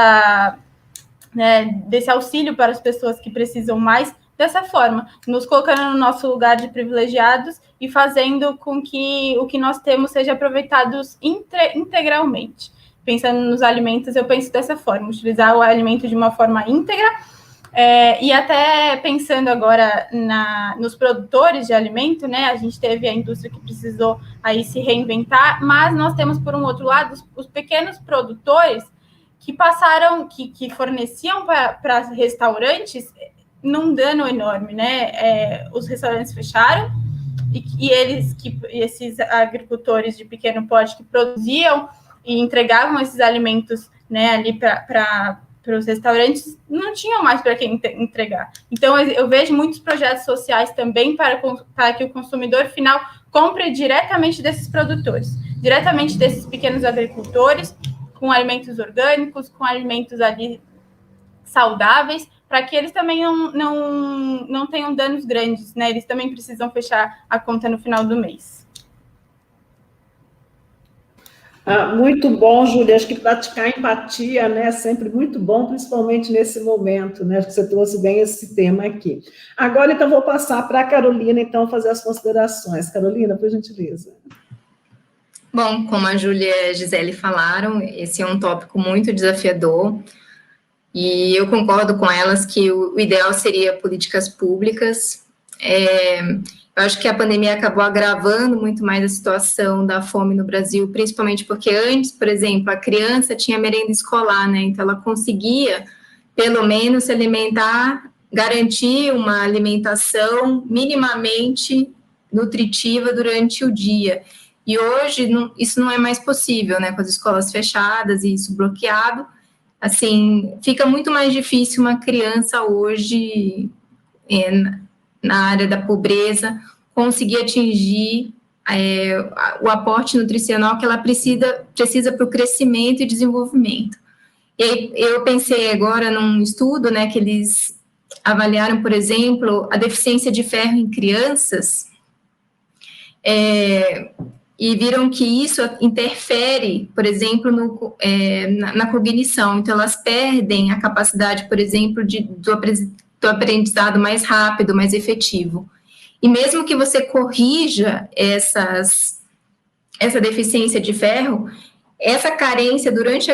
auxílio para as pessoas que precisam mais dessa forma, nos colocando no nosso lugar de privilegiados e fazendo com que o que nós temos seja aproveitado integralmente. Pensando nos alimentos, eu penso dessa forma, utilizar o alimento de uma forma íntegra, e até pensando agora nos produtores de alimento, né? A gente teve a indústria que precisou aí se reinventar, mas nós temos, por um outro lado, os pequenos produtores que passaram, que forneciam para restaurantes num dano enorme, né? Os restaurantes fecharam e esses agricultores de pequeno porte que produziam e entregavam esses alimentos, né, ali para os restaurantes, não tinham mais para quem entregar. Então, eu vejo muitos projetos sociais também para que o consumidor final compre diretamente desses produtores, diretamente desses pequenos agricultores, com alimentos orgânicos, com alimentos ali saudáveis, para que eles também não tenham danos grandes, né? Eles também precisam fechar a conta no final do mês. Muito bom, Júlia. Acho que praticar empatia, né, é sempre muito bom, principalmente nesse momento, né? Acho que você trouxe bem esse tema aqui. Agora, então, vou passar para a Carolina, então, fazer as considerações. Carolina, por gentileza. Bom, como a Júlia e a Gisele falaram, esse é um tópico muito desafiador, e eu concordo com elas que o ideal seria políticas públicas. Eu acho que a pandemia acabou agravando muito mais a situação da fome no Brasil, principalmente porque antes, por exemplo, a criança tinha merenda escolar, né? Então ela conseguia, pelo menos, se alimentar, garantir uma alimentação minimamente nutritiva durante o dia. E hoje isso não é mais possível, né? Com as escolas fechadas e isso bloqueado, assim, fica muito mais difícil uma criança hoje, na área da pobreza, conseguir atingir o aporte nutricional que ela precisa para o crescimento e desenvolvimento. E aí, eu pensei agora num estudo, né, que eles avaliaram, por exemplo, a deficiência de ferro em crianças, e viram que isso interfere, por exemplo, na cognição. Então, elas perdem a capacidade, por exemplo, do aprendizado mais rápido, mais efetivo. E mesmo que você corrija essa deficiência de ferro, essa carência durante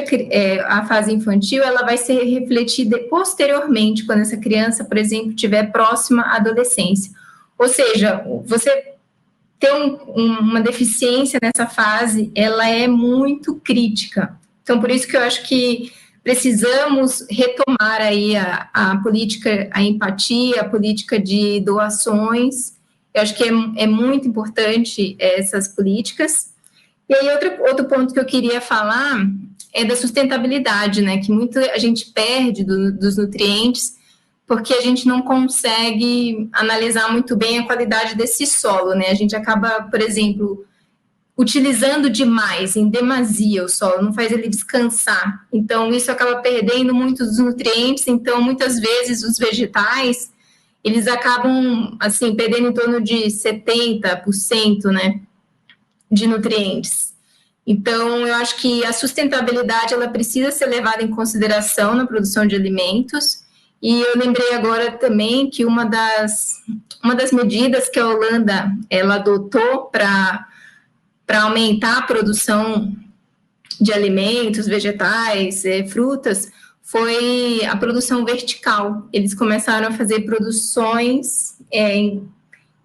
a fase infantil, ela vai ser refletida posteriormente, quando essa criança, por exemplo, estiver próxima à adolescência. Ou seja, você ter uma deficiência nessa fase, ela é muito crítica. Então, por isso que eu acho que precisamos retomar aí a política, a empatia, a política de doações. Eu acho que é muito importante essas políticas. E aí, outro ponto que eu queria falar é da sustentabilidade, né? Que muito a gente perde dos nutrientes porque a gente não consegue analisar muito bem a qualidade desse solo, né? A gente acaba, por exemplo, utilizando demais, em demasia o solo, não faz ele descansar. Então, isso acaba perdendo muitos dos nutrientes. Então, muitas vezes, os vegetais, eles acabam, assim, perdendo em torno de 70%, né, de nutrientes. Então, eu acho que a sustentabilidade, ela precisa ser levada em consideração na produção de alimentos. E eu lembrei agora também que uma das medidas que a Holanda, ela adotou para aumentar a produção de alimentos, vegetais, frutas, foi a produção vertical. Eles começaram a fazer produções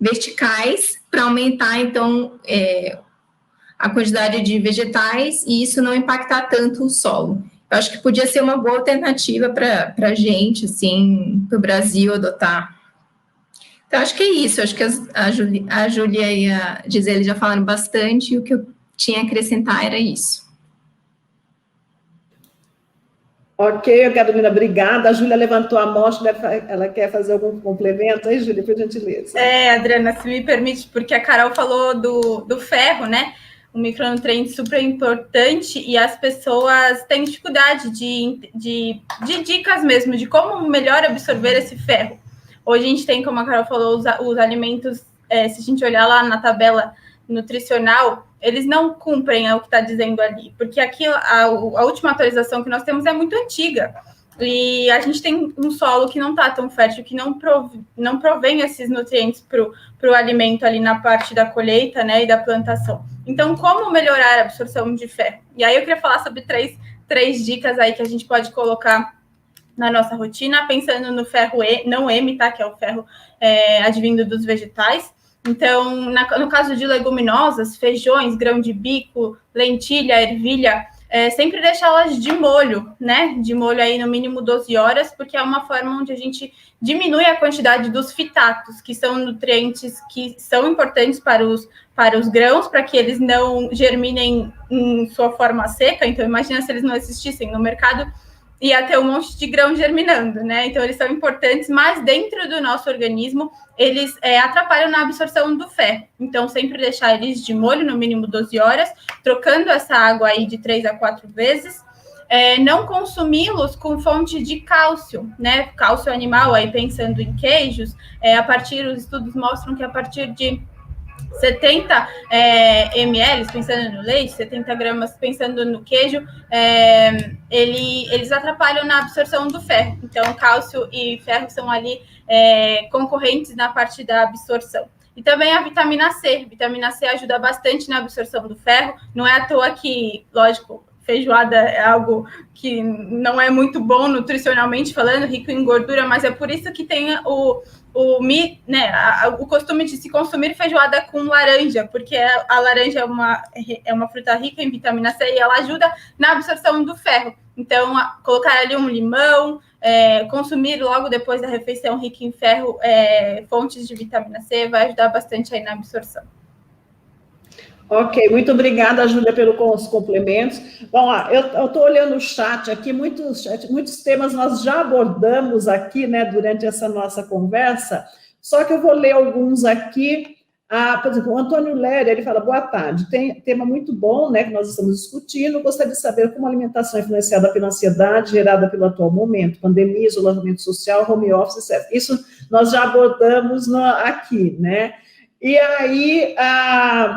verticais para aumentar, então, a quantidade de vegetais e isso não impactar tanto o solo. Eu acho que podia ser uma boa alternativa para a gente, assim, para o Brasil adotar. Então, acho que é isso. Acho que a Júlia e a Gisele já falaram bastante e o que eu tinha a acrescentar era isso. Ok, Carolina, obrigada. A Júlia levantou a mão, ela quer fazer algum complemento aí, Júlia, por gentileza. Adriana, se me permite, porque a Carol falou do ferro, né? Um micronutriente super importante e as pessoas têm dificuldade de dicas mesmo, de como melhor absorver esse ferro. Hoje a gente tem, como a Carol falou, os alimentos, se a gente olhar lá na tabela nutricional, eles não cumprem o que está dizendo ali, porque aqui a última atualização que nós temos é muito antiga. E a gente tem um solo que não está tão fértil, que não provém esses nutrientes para o alimento ali na parte da colheita, né, e da plantação. Então, como melhorar a absorção de ferro? E aí eu queria falar sobre três dicas aí que a gente pode colocar na nossa rotina, pensando no ferro não M, tá, que é o ferro advindo dos vegetais. Então, no caso de leguminosas, feijões, grão de bico, lentilha, ervilha, sempre deixá-las de molho, né? De molho aí no mínimo 12 horas, porque é uma forma onde a gente diminui a quantidade dos fitatos, que são nutrientes que são importantes para os grãos, para que eles não germinem em sua forma seca. Então, imagina se eles não existissem no mercado, ia ter um monte de grão germinando, né? Então, eles são importantes, mas dentro do nosso organismo, eles atrapalham na absorção do ferro. Então, sempre deixar eles de molho, no mínimo 12 horas, trocando essa água aí de 3 a 4 vezes. Não consumi-los com fonte de cálcio, né? Cálcio animal, aí pensando em queijos, os estudos mostram que a partir de 70 ml, pensando no leite, 70 gramas pensando no queijo, eles atrapalham na absorção do ferro. Então, cálcio e ferro são ali concorrentes na parte da absorção. E também a vitamina C. Vitamina C ajuda bastante na absorção do ferro. Não é à toa que, lógico, feijoada é algo que não é muito bom nutricionalmente falando, rico em gordura, mas é por isso que tem o costume de se consumir feijoada com laranja, porque a laranja é uma fruta rica em vitamina C e ela ajuda na absorção do ferro. Então, colocar ali um limão, consumir logo depois da refeição rica em ferro, fontes de vitamina C, vai ajudar bastante aí na absorção. Ok, muito obrigada, Júlia, pelos complementos. Bom, eu estou olhando o chat aqui, muitos temas nós já abordamos aqui, né, durante essa nossa conversa, só que eu vou ler alguns aqui. Por exemplo, o Antônio Léria, ele fala, boa tarde, tem tema muito bom, né, que nós estamos discutindo, gostaria de saber como a alimentação é influenciada pela ansiedade gerada pelo atual momento, pandemia, isolamento social, home office, etc. Isso nós já abordamos aqui, né? E aí,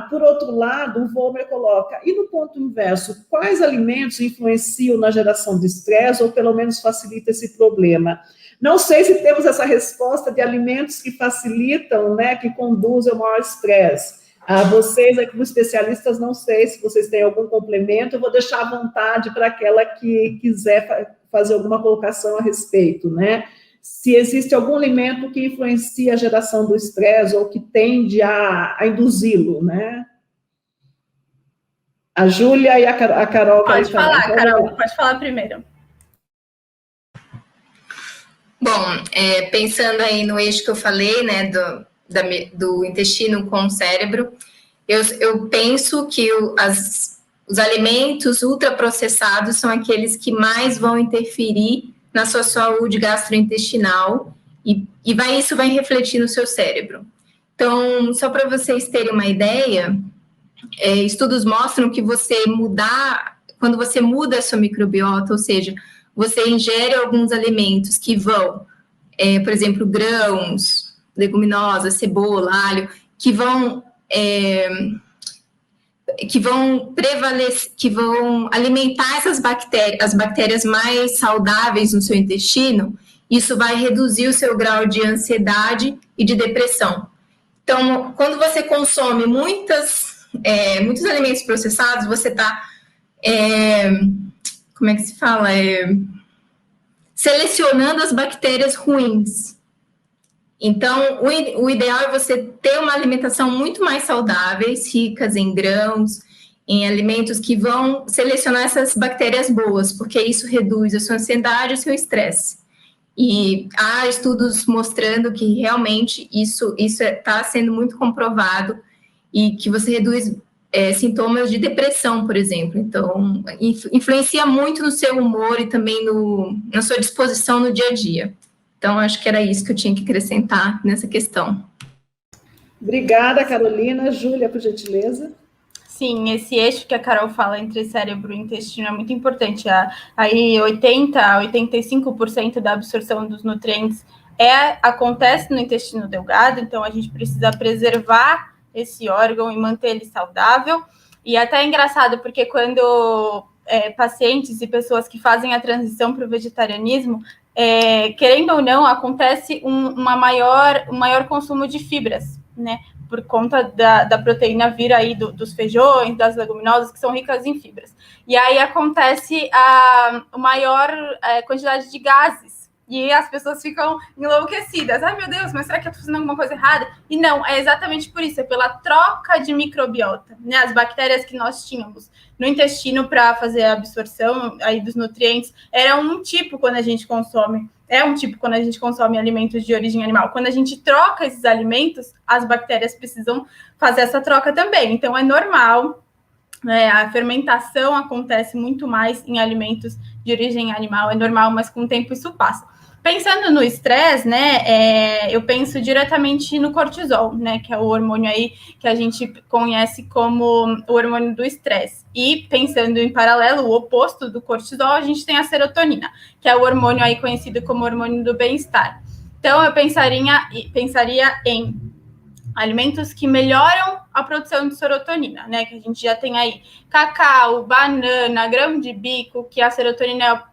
por outro lado, o Volmer coloca, e no ponto inverso, quais alimentos influenciam na geração de estresse ou pelo menos facilitam esse problema? Não sei se temos essa resposta de alimentos que facilitam, né, que conduzem ao maior estresse. Vocês aqui, como especialistas, não sei se vocês têm algum complemento, eu vou deixar à vontade para aquela que quiser fazer alguma colocação a respeito, né? Se existe algum alimento que influencia a geração do estresse ou que tende a induzi-lo, né? A Júlia e a Carol... Pode falar, Carol, pode falar primeiro. Bom, pensando aí no eixo que eu falei, né, do intestino com o cérebro, eu penso que os alimentos ultraprocessados são aqueles que mais vão interferir na sua saúde gastrointestinal e isso vai refletir no seu cérebro. Então, só para vocês terem uma ideia, estudos mostram que quando você muda a sua microbiota, ou seja, você ingere alguns alimentos que vão, por exemplo, grãos, leguminosas, cebola, alho, que vão prevalecer, que vão alimentar as bactérias mais saudáveis no seu intestino. Isso vai reduzir o seu grau de ansiedade e de depressão. Então, quando você consome muitos alimentos processados, você está, como é que se fala? Selecionando as bactérias ruins. Então, o ideal é você ter uma alimentação muito mais saudáveis, ricas em grãos, em alimentos que vão selecionar essas bactérias boas, porque isso reduz a sua ansiedade e o seu estresse. E há estudos mostrando que realmente isso está sendo muito comprovado e que você reduz sintomas de depressão, por exemplo. Então, influencia muito no seu humor e também na sua disposição no dia a dia. Então, acho que era isso que eu tinha que acrescentar nessa questão. Obrigada, Carolina. Júlia, por gentileza. Sim, esse eixo que a Carol fala entre cérebro e intestino é muito importante. Aí 80% a 85% da absorção dos nutrientes acontece no intestino delgado, então a gente precisa preservar esse órgão e manter ele saudável. E até é engraçado, porque quando pacientes e pessoas que fazem a transição para o vegetarianismo, querendo ou não, acontece um maior consumo de fibras, né? Por conta da proteína vir aí dos feijões, das leguminosas, que são ricas em fibras. E aí acontece a maior quantidade de gases. E as pessoas ficam enlouquecidas. Ai, meu Deus, mas será que eu estou fazendo alguma coisa errada? E não, é exatamente por isso, é pela troca de microbiota, né? As bactérias que nós tínhamos no intestino para fazer a absorção aí dos nutrientes era um tipo quando a gente consome alimentos de origem animal. Quando a gente troca esses alimentos, as bactérias precisam fazer essa troca também. Então, é normal, né? A fermentação acontece muito mais em alimentos de origem animal, é normal, mas com o tempo isso passa. Pensando no estresse, né, eu penso diretamente no cortisol, né, que é o hormônio aí que a gente conhece como o hormônio do estresse. E pensando em paralelo, o oposto do cortisol, a gente tem a serotonina, que é o hormônio aí conhecido como hormônio do bem-estar. Então, eu pensaria em alimentos que melhoram a produção de serotonina, né, que a gente já tem aí cacau, banana, grão de bico, que a serotonina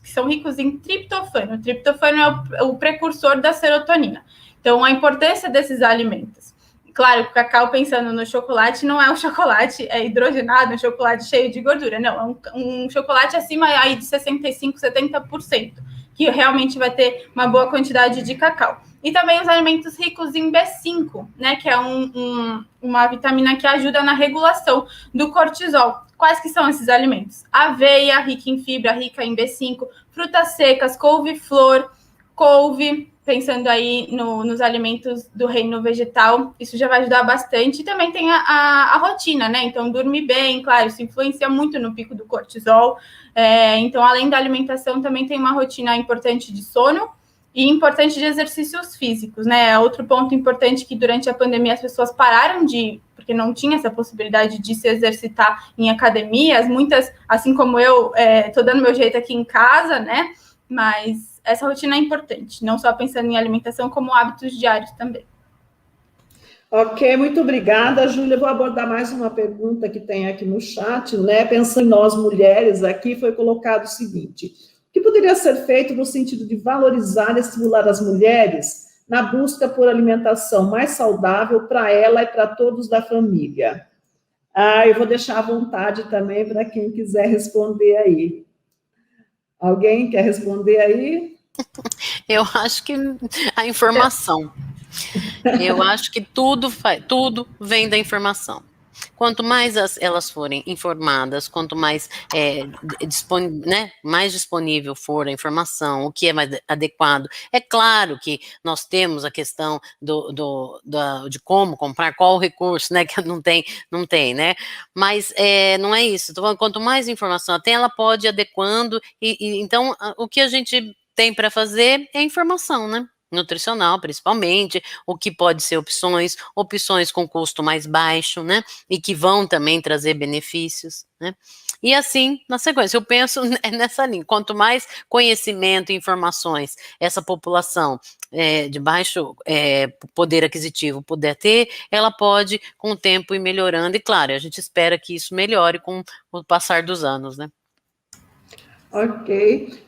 que são ricos em triptofano. O triptofano é o precursor da serotonina. Então, a importância desses alimentos. Claro, o cacau, pensando no chocolate, não é um chocolate hidrogenado, um chocolate cheio de gordura. Não, é um chocolate acima aí de 65%, 70%, que realmente vai ter uma boa quantidade de cacau. E também os alimentos ricos em B5, né, que é uma vitamina que ajuda na regulação do cortisol. Quais que são esses alimentos? Aveia, rica em fibra, rica em B5, frutas secas, couve-flor, couve, pensando aí nos alimentos do reino vegetal, isso já vai ajudar bastante. E também tem a rotina, né? Então, dormir bem, claro, isso influencia muito no pico do cortisol. Então, além da alimentação, também tem uma rotina importante de sono e importante de exercícios físicos, né? Outro ponto importante que durante a pandemia as pessoas pararam porque não tinha essa possibilidade de se exercitar em academias, muitas, assim como eu, tô dando meu jeito aqui em casa, né? Mas essa rotina é importante, não só pensando em alimentação, como hábitos diários também. Ok, muito obrigada, Júlia. Vou abordar mais uma pergunta que tem aqui no chat, né? Pensando em nós mulheres aqui, foi colocado o seguinte: o que poderia ser feito no sentido de valorizar e estimular as mulheres na busca por alimentação mais saudável para ela e para todos da família? Eu vou deixar à vontade também para quem quiser responder aí. Alguém quer responder aí? Eu acho que a informação. Eu acho que tudo vem da informação. quanto mais elas forem informadas, quanto mais, né, mais disponível for a informação, o que é mais adequado. É claro que nós temos a questão de como comprar, qual o recurso, né, que não tem, né, mas não é isso. Então, quanto mais informação ela tem, ela pode ir adequando, então, o que a gente tem para fazer é informação, né, nutricional, principalmente, o que pode ser opções com custo mais baixo, né, e que vão também trazer benefícios, né, e assim, na sequência, eu penso nessa linha, quanto mais conhecimento e informações essa população de baixo poder aquisitivo puder ter, ela pode, com o tempo, ir melhorando, e claro, a gente espera que isso melhore com o passar dos anos, né. Ok.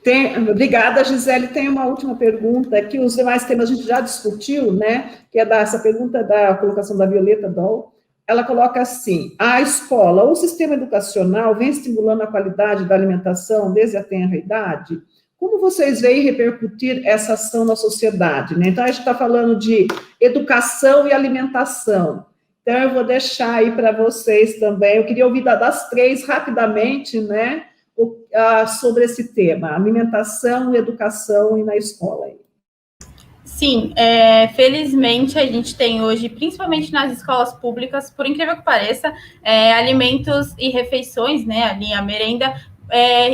Obrigada, Gisele. Tem uma última pergunta que os demais temas a gente já discutiu, né? Que é essa pergunta da colocação da Violeta Doll. Ela coloca assim: a escola ou o sistema educacional vem estimulando a qualidade da alimentação desde a tenra idade? Como vocês veem repercutir essa ação na sociedade, né? Então, a gente está falando de educação e alimentação. Então, eu vou deixar aí para vocês também. Eu queria ouvir das três rapidamente, né? Sobre esse tema, alimentação, educação e na escola. Sim, felizmente a gente tem hoje, principalmente nas escolas públicas, por incrível que pareça, alimentos e refeições, né, ali a merenda,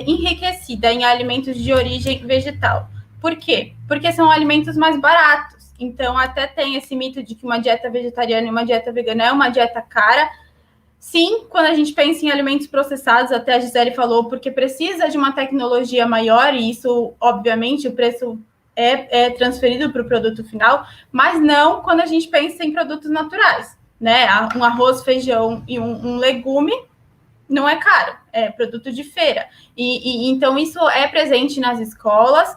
enriquecida em alimentos de origem vegetal. Por quê? Porque são alimentos mais baratos. Então, até tem esse mito de que uma dieta vegetariana e uma dieta vegana é uma dieta cara. Sim, quando a gente pensa em alimentos processados, até a Gisele falou, porque precisa de uma tecnologia maior, e isso, obviamente, o preço é transferido para o produto final, mas não quando a gente pensa em produtos naturais, né? Um arroz, feijão e um legume não é caro, é produto de feira. E então, isso é presente nas escolas,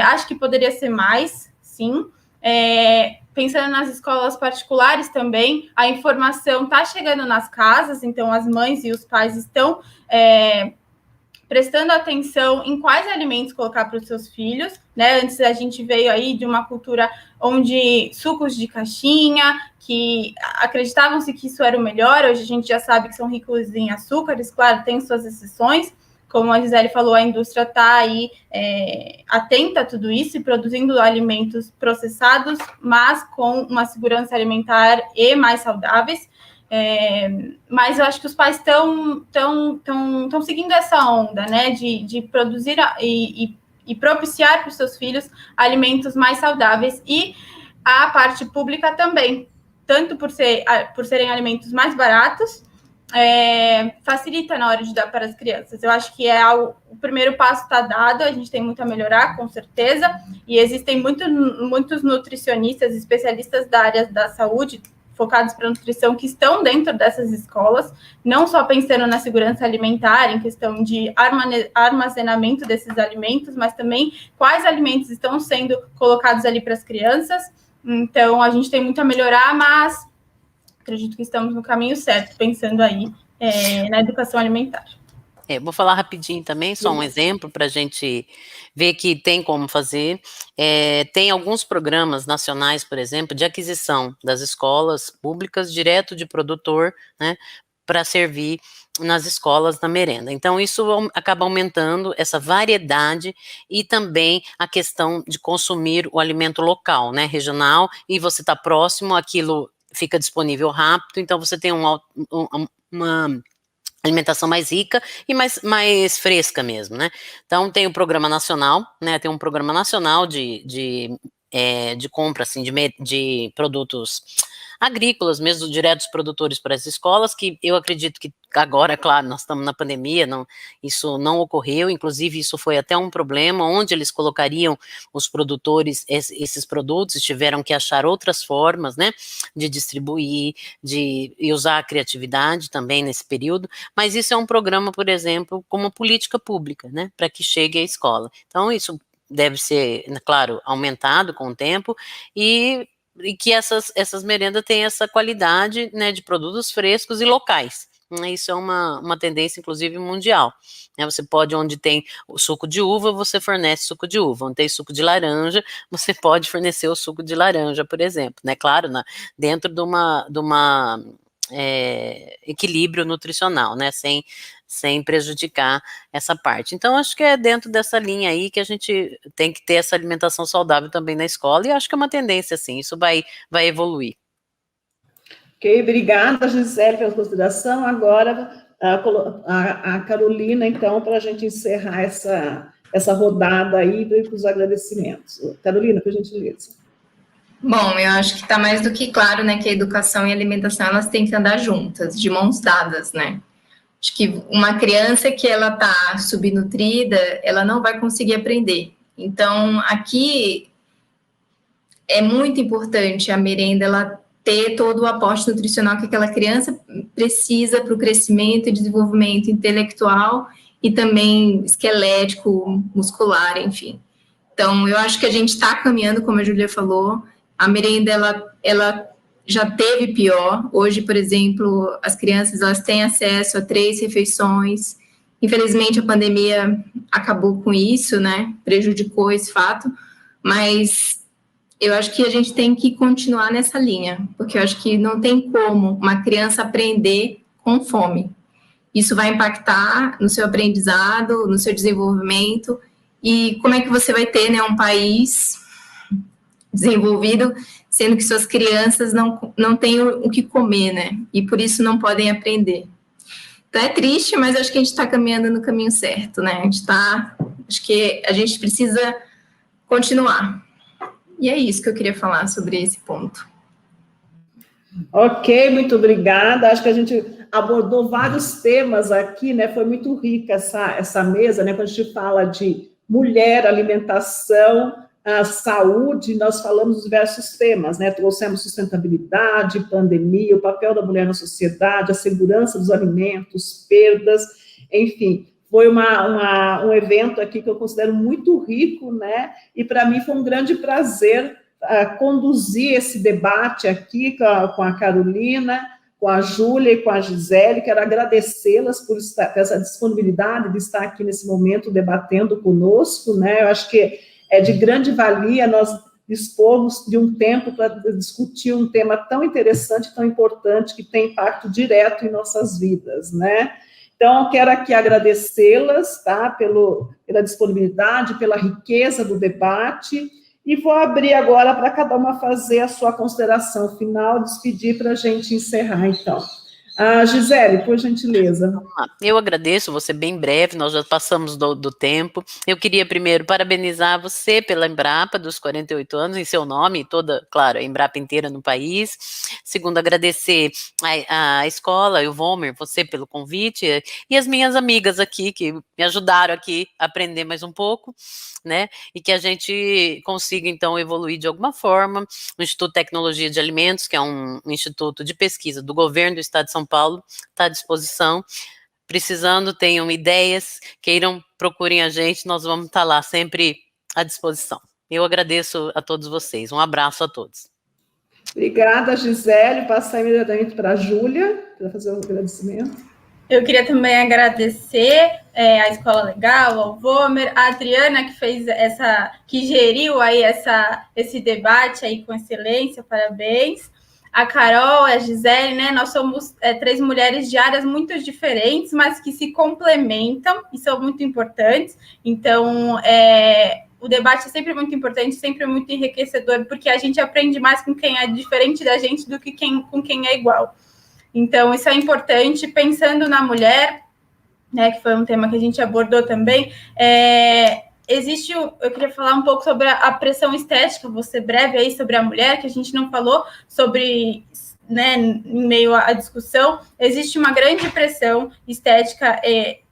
acho que poderia ser mais, sim. Pensando nas escolas particulares também, a informação está chegando nas casas, então as mães e os pais estão prestando atenção em quais alimentos colocar para os seus filhos, né? Antes a gente veio aí de uma cultura onde sucos de caixinha, que acreditavam-se que isso era o melhor, hoje a gente já sabe que são ricos em açúcares, claro, tem suas exceções. Como a Gisele falou, a indústria está aí atenta a tudo isso e produzindo alimentos processados, mas com uma segurança alimentar e mais saudáveis. Mas eu acho que os pais estão seguindo essa onda, né, de produzir e propiciar para os seus filhos alimentos mais saudáveis, e a parte pública também, tanto por serem alimentos mais baratos, facilita na hora de dar para as crianças. Eu acho que o primeiro passo está dado, a gente tem muito a melhorar, com certeza, e existem muitos nutricionistas, especialistas da área da saúde, focados para nutrição, que estão dentro dessas escolas, não só pensando na segurança alimentar, em questão de armazenamento desses alimentos, mas também quais alimentos estão sendo colocados ali para as crianças. Então, a gente tem muito a melhorar, mas acredito que estamos no caminho certo, pensando aí na educação alimentar. Vou falar rapidinho também, só um exemplo para a gente ver que tem como fazer. Tem alguns programas nacionais, por exemplo, de aquisição das escolas públicas direto de produtor, né, para servir nas escolas na merenda. Então, isso acaba aumentando essa variedade e também a questão de consumir o alimento local, né, regional, e você está próximo, aquilo fica disponível rápido, então você tem uma alimentação mais rica e mais fresca mesmo, né? Então, tem o programa nacional, né? Tem um programa nacional de compra, assim, de produtos agrícolas, mesmo direto dos produtores para as escolas, que eu acredito que agora, claro, nós estamos na pandemia, isso não ocorreu, inclusive isso foi até um problema, onde eles colocariam os produtores, esses produtos, tiveram que achar outras formas, né, de distribuir, e usar a criatividade também nesse período, mas isso é um programa, por exemplo, como política pública, né, para que chegue à escola. Então, isso deve ser, claro, aumentado com o tempo, e que essas merendas têm essa qualidade, né, de produtos frescos e locais. Isso é uma tendência, inclusive, mundial. Você pode, onde tem o suco de uva, você fornece suco de uva. Onde tem suco de laranja, você pode fornecer o suco de laranja, por exemplo. Claro, dentro de uma equilíbrio nutricional, né, sem prejudicar essa parte. Então, acho que é dentro dessa linha aí que a gente tem que ter essa alimentação saudável também na escola, e acho que é uma tendência, assim, isso vai evoluir. Ok, obrigada, Gisele, pela consideração. Agora, a Carolina, então, para a gente encerrar essa rodada aí para os agradecimentos. Carolina, por gentileza. Bom, eu acho que está mais do que claro, né, que a educação e a alimentação, elas têm que andar juntas, de mãos dadas, né? Acho que uma criança que ela está subnutrida, ela não vai conseguir aprender. Então, aqui é muito importante a merenda, ela ter todo o aporte nutricional que aquela criança precisa para o crescimento e desenvolvimento intelectual e também esquelético, muscular, enfim. Então, eu acho que a gente está caminhando, como a Júlia falou, a merenda, ela já teve pior. Hoje, por exemplo, as crianças, elas têm acesso a 3 refeições. Infelizmente, a pandemia acabou com isso, né? Prejudicou esse fato, mas eu acho que a gente tem que continuar nessa linha, porque eu acho que não tem como uma criança aprender com fome. Isso vai impactar no seu aprendizado, no seu desenvolvimento, e como é que você vai ter, né, um país desenvolvido, sendo que suas crianças não têm o que comer, né, e por isso não podem aprender. Então é triste, mas acho que a gente está caminhando no caminho certo, né, acho que a gente precisa continuar. E é isso que eu queria falar sobre esse ponto. Ok, muito obrigada. Acho que a gente abordou vários temas aqui, né? Foi muito rica essa mesa, né? Quando a gente fala de mulher, alimentação, saúde, nós falamos de diversos temas, né? Trouxemos sustentabilidade, pandemia, o papel da mulher na sociedade, a segurança dos alimentos, perdas, enfim. Foi um evento aqui que eu considero muito rico, né? E para mim foi um grande prazer conduzir esse debate aqui com a Carolina, com a Júlia e com a Gisele. Quero agradecê-las por essa disponibilidade de estar aqui nesse momento debatendo conosco, né? Eu acho que é de grande valia nós dispormos de um tempo para discutir um tema tão interessante, tão importante, que tem impacto direto em nossas vidas, né? Então, quero aqui agradecê-las, tá, pela disponibilidade, pela riqueza do debate, e vou abrir agora para cada uma fazer a sua consideração final, despedir para a gente encerrar, então. Gisele, por gentileza. Eu agradeço, vou ser bem breve, nós já passamos do tempo. Eu queria primeiro parabenizar você pela Embrapa dos 48 anos, em seu nome, toda, claro, a Embrapa inteira no país. Segundo, agradecer a escola e o Vomer, você pelo convite, e as minhas amigas aqui, que me ajudaram aqui a aprender mais um pouco, né, e que a gente consiga, então, evoluir de alguma forma. O Instituto de Tecnologia de Alimentos, que é um instituto de pesquisa do governo do Estado de São Paulo, está à disposição. Precisando, tenham ideias, queiram, procurem a gente, nós vamos estar lá sempre à disposição. Eu agradeço a todos vocês. Um abraço a todos. Obrigada, Gisele. Passar imediatamente para a Júlia, para fazer um agradecimento. Eu queria também agradecer a Escola Legal, ao Vomer, a Adriana, que geriu aí esse debate aí com excelência, parabéns. A Carol, a Gisele, né? Nós somos 3 mulheres de áreas muito diferentes, mas que se complementam e são muito importantes. Então, o debate é sempre muito importante, sempre muito enriquecedor, porque a gente aprende mais com quem é diferente da gente do que com quem é igual. Então, isso é importante, pensando na mulher, né, que foi um tema que a gente abordou também, eu queria falar um pouco sobre a pressão estética, vou ser breve aí sobre a mulher, que a gente não falou sobre, né, em meio à discussão. Existe uma grande pressão estética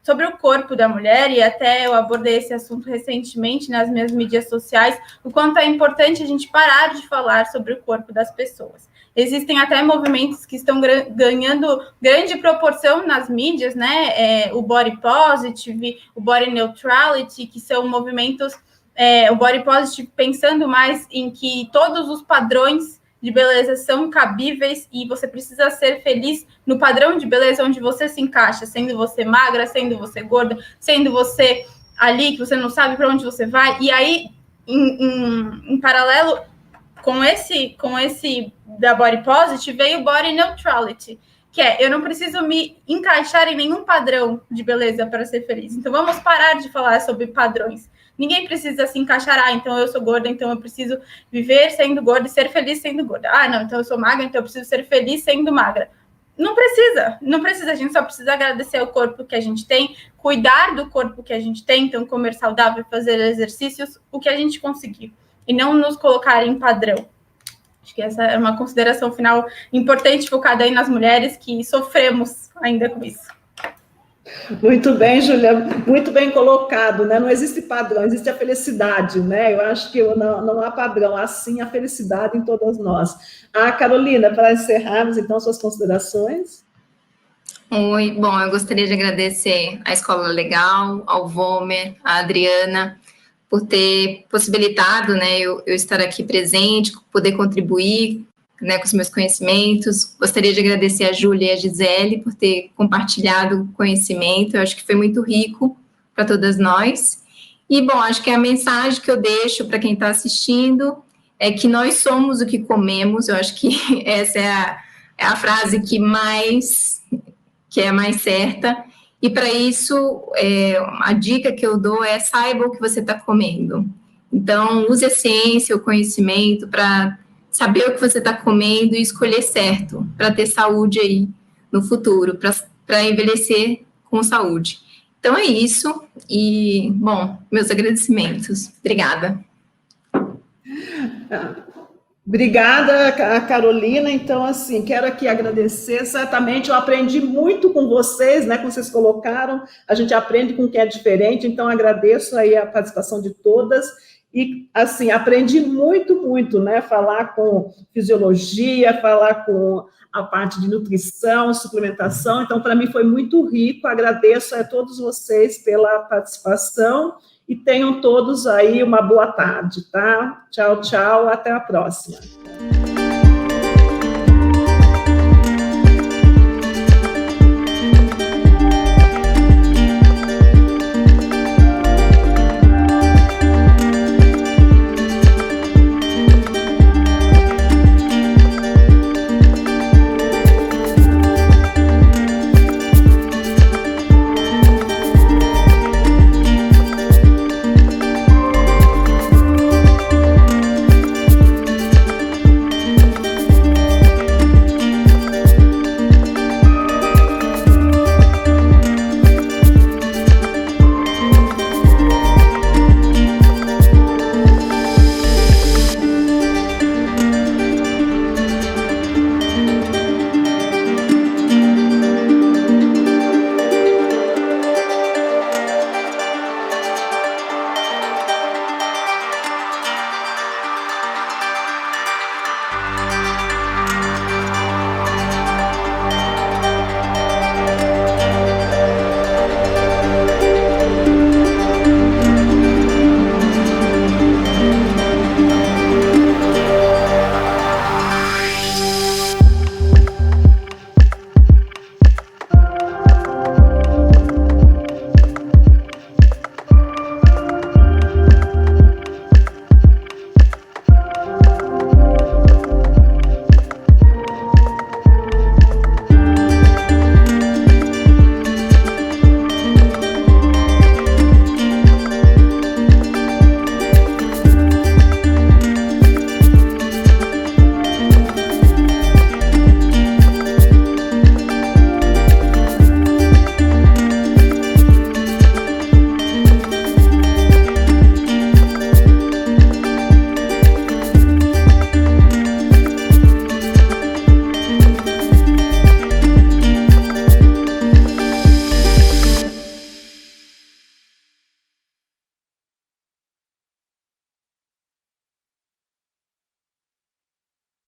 sobre o corpo da mulher, e até eu abordei esse assunto recentemente nas minhas mídias sociais, o quanto é importante a gente parar de falar sobre o corpo das pessoas. Existem até movimentos que estão ganhando grande proporção nas mídias, né? O body positive, o body neutrality, que são movimentos, o body positive pensando mais em que todos os padrões de beleza são cabíveis e você precisa ser feliz no padrão de beleza onde você se encaixa, sendo você magra, sendo você gorda, sendo você ali que você não sabe para onde você vai. E aí, em paralelo com esse da body positive, veio o body neutrality, que é, eu não preciso me encaixar em nenhum padrão de beleza para ser feliz. Então, vamos parar de falar sobre padrões. Ninguém precisa se encaixar, então eu sou gorda, então eu preciso viver sendo gorda e ser feliz sendo gorda. Não, então eu sou magra, então eu preciso ser feliz sendo magra. Não precisa, a gente só precisa agradecer ao corpo que a gente tem, cuidar do corpo que a gente tem, então comer saudável, fazer exercícios, o que a gente conseguir, e não nos colocar em padrão. Acho que essa é uma consideração final importante, focada aí nas mulheres que sofremos ainda com isso. Muito bem, Júlia, muito bem colocado, né? Não existe padrão, existe a felicidade, né? Eu acho que não há padrão, há sim a felicidade em todas nós. Carolina, para encerrarmos, então, suas considerações. Oi, bom, eu gostaria de agradecer à Escola Legal, ao Vomer, à Adriana, por ter possibilitado, né, eu estar aqui presente, poder contribuir, né, com os meus conhecimentos. Gostaria de agradecer a Júlia e a Gisele por ter compartilhado o conhecimento. Eu acho que foi muito rico para todas nós. E, bom, acho que a mensagem que eu deixo para quem está assistindo é que nós somos o que comemos. Eu acho que essa é a frase que é mais certa. E, para isso, a dica que eu dou é saiba o que você está comendo. Então, use a ciência, o conhecimento para saber o que você está comendo e escolher certo, para ter saúde aí no futuro, para envelhecer com saúde. Então é isso, e, bom, meus agradecimentos. Obrigada. Obrigada, Carolina. Então, assim, quero aqui agradecer. Certamente eu aprendi muito com vocês, né? Como vocês colocaram, a gente aprende com quem é diferente, então agradeço aí a participação de todas. E, assim, aprendi muito, né? Falar com fisiologia, falar com a parte de nutrição, suplementação. Então, para mim foi muito rico. Agradeço a todos vocês pela participação e tenham todos aí uma boa tarde, tá? Tchau, até a próxima.